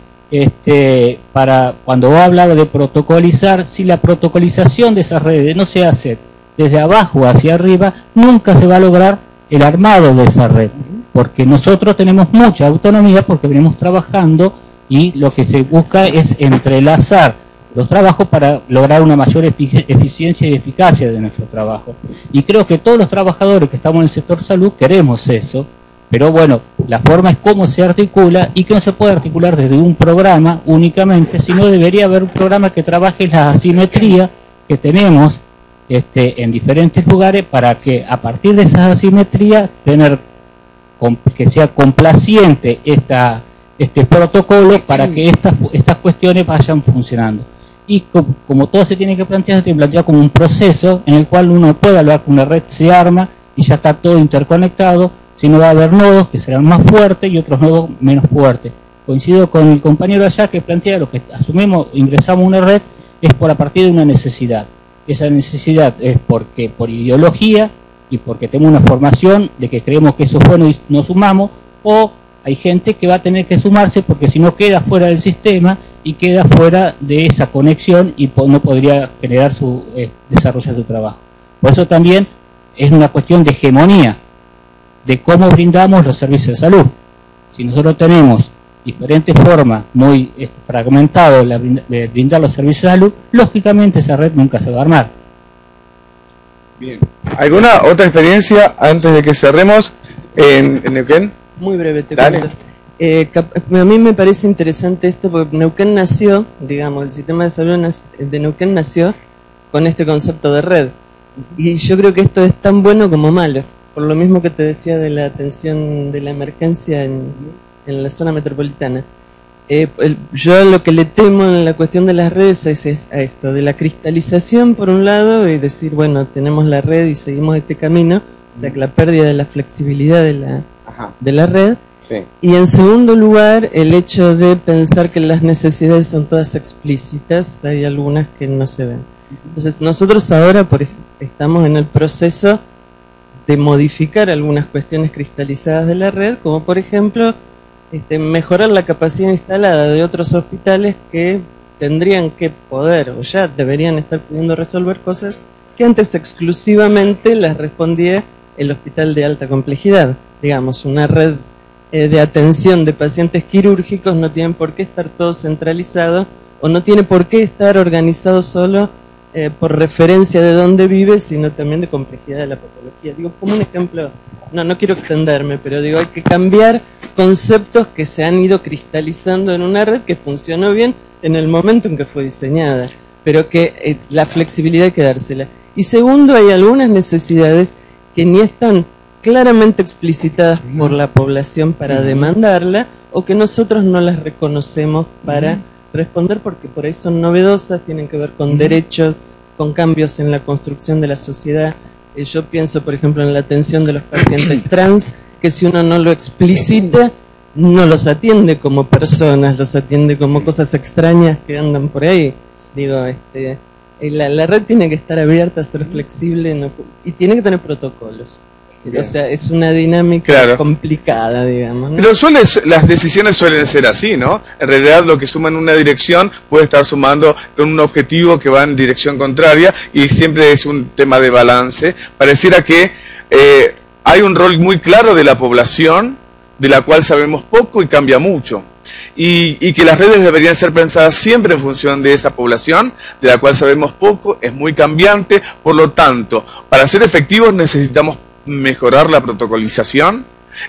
cuando va a hablar de protocolizar, si la protocolización de esas redes no se hace desde abajo hacia arriba, nunca se va a lograr el armado de esa red, porque nosotros tenemos mucha autonomía porque venimos trabajando y lo que se busca es entrelazar los trabajos para lograr una mayor eficiencia y eficacia de nuestro trabajo. Y creo que todos los trabajadores que estamos en el sector salud queremos eso, pero bueno, la forma es cómo se articula y que no se puede articular desde un programa únicamente, sino debería haber un programa que trabaje la asimetría que tenemos en diferentes lugares para que a partir de esa asimetría que sea complaciente este protocolo para que estas cuestiones vayan funcionando. Y como todo se tiene que plantear como un proceso en el cual uno puede hablar que una red se arma y ya está todo interconectado, sino va a haber nodos que serán más fuertes y otros nodos menos fuertes. Coincido con el compañero allá que plantea lo que asumimos, ingresamos a una red, es a partir de una necesidad. Esa necesidad es por ideología y porque tenemos una formación de que creemos que eso es bueno y nos sumamos, o hay gente que va a tener que sumarse porque si no queda fuera del sistema y queda fuera de esa conexión y no podría generar desarrollar su trabajo. Por eso también es una cuestión de hegemonía, de cómo brindamos los servicios de salud. Si nosotros tenemos diferentes formas muy fragmentadas de brindar los servicios de salud, lógicamente esa red nunca se va a armar. Bien. ¿Alguna otra experiencia antes de que cerremos en Neuquén? Muy breve, te cuento. A mí me parece interesante esto porque Neuquén nació, digamos, el sistema de salud de Neuquén nació con este concepto de red. Y yo creo que esto es tan bueno como malo. Por lo mismo que te decía de la atención de la emergencia en la zona metropolitana. Yo lo que le temo en la cuestión de las redes es a esto, de la cristalización por un lado y decir, bueno, tenemos la red y seguimos este camino, o sea que la pérdida de la flexibilidad de la red. Sí. Y en segundo lugar, el hecho de pensar que las necesidades son todas explícitas, hay algunas que no se ven. Entonces nosotros ahora estamos en el proceso de modificar algunas cuestiones cristalizadas de la red, como por ejemplo mejorar la capacidad instalada de otros hospitales que tendrían que poder o ya deberían estar pudiendo resolver cosas que antes exclusivamente las respondía el hospital de alta complejidad. Digamos, una red de atención de pacientes quirúrgicos no tienen por qué estar todo centralizado o no tiene por qué estar organizado solo por referencia de dónde vive, sino también de complejidad de la patología. Digo, como un ejemplo, no quiero extenderme, pero digo, hay que cambiar conceptos que se han ido cristalizando en una red que funcionó bien en el momento en que fue diseñada, pero que la flexibilidad hay que dársela. Y segundo, hay algunas necesidades que ni están claramente explicitadas por la población para demandarla, o que nosotros no las reconocemos para responder, porque por ahí son novedosas, tienen que ver con derechos, con cambios en la construcción de la sociedad. Yo pienso, por ejemplo, en la atención de los pacientes trans, que si uno no lo explicita, no los atiende como personas, los atiende como cosas extrañas que andan por ahí. Digo, la red tiene que estar abierta, ser flexible, y tiene que tener protocolos. O sea, es una dinámica complicada, digamos, ¿no? Pero las decisiones suelen ser así, ¿no? En realidad lo que suma en una dirección puede estar sumando con un objetivo que va en dirección contraria, y siempre es un tema de balance. Pareciera que hay un rol muy claro de la población, de la cual sabemos poco y cambia mucho. Y que las redes deberían ser pensadas siempre en función de esa población, de la cual sabemos poco, es muy cambiante. Por lo tanto, para ser efectivos necesitamos mejorar la protocolización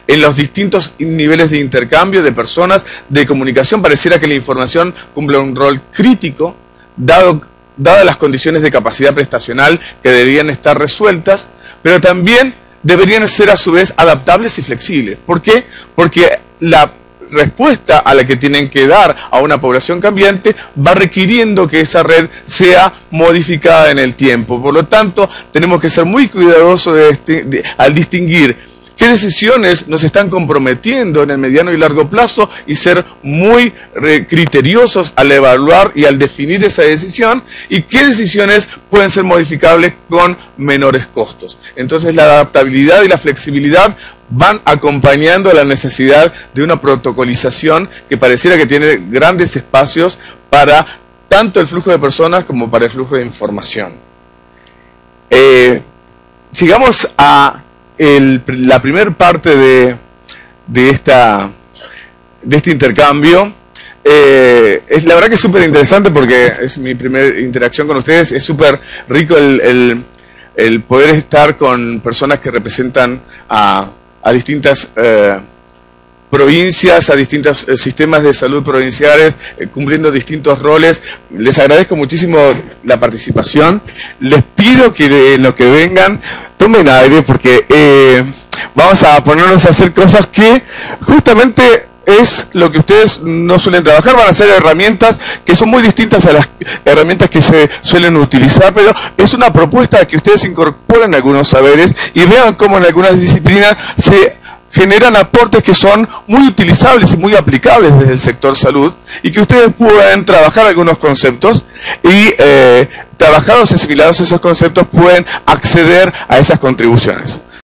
en los distintos niveles de intercambio de personas, de comunicación. Pareciera que la información cumple un rol crítico, dadas las condiciones de capacidad prestacional que deberían estar resueltas, pero también deberían ser a su vez adaptables y flexibles. ¿Por qué? Porque la respuesta a la que tienen que dar a una población cambiante va requiriendo que esa red sea modificada en el tiempo. Por lo tanto, tenemos que ser muy cuidadosos al distinguir qué decisiones nos están comprometiendo en el mediano y largo plazo, y ser muy criteriosos al evaluar y al definir esa decisión, y qué decisiones pueden ser modificables con menores costos. Entonces la adaptabilidad y la flexibilidad van acompañando a la necesidad de una protocolización que pareciera que tiene grandes espacios para tanto el flujo de personas como para el flujo de información. Llegamos a la primera parte de este intercambio. La verdad que es súper interesante, porque es mi primera interacción con ustedes. Es súper rico el poder estar con personas que representan a distintas provincias, a distintos sistemas de salud provinciales, cumpliendo distintos roles. Les agradezco muchísimo la participación. Les pido que en lo que vengan tomen aire, porque vamos a ponernos a hacer cosas que justamente es lo que ustedes no suelen trabajar. Van a ser herramientas que son muy distintas a las herramientas que se suelen utilizar, pero es una propuesta de que ustedes incorporen algunos saberes y vean cómo en algunas disciplinas se generan aportes que son muy utilizables y muy aplicables desde el sector salud, y que ustedes pueden trabajar algunos conceptos y trabajados y asimilados esos conceptos pueden acceder a esas contribuciones.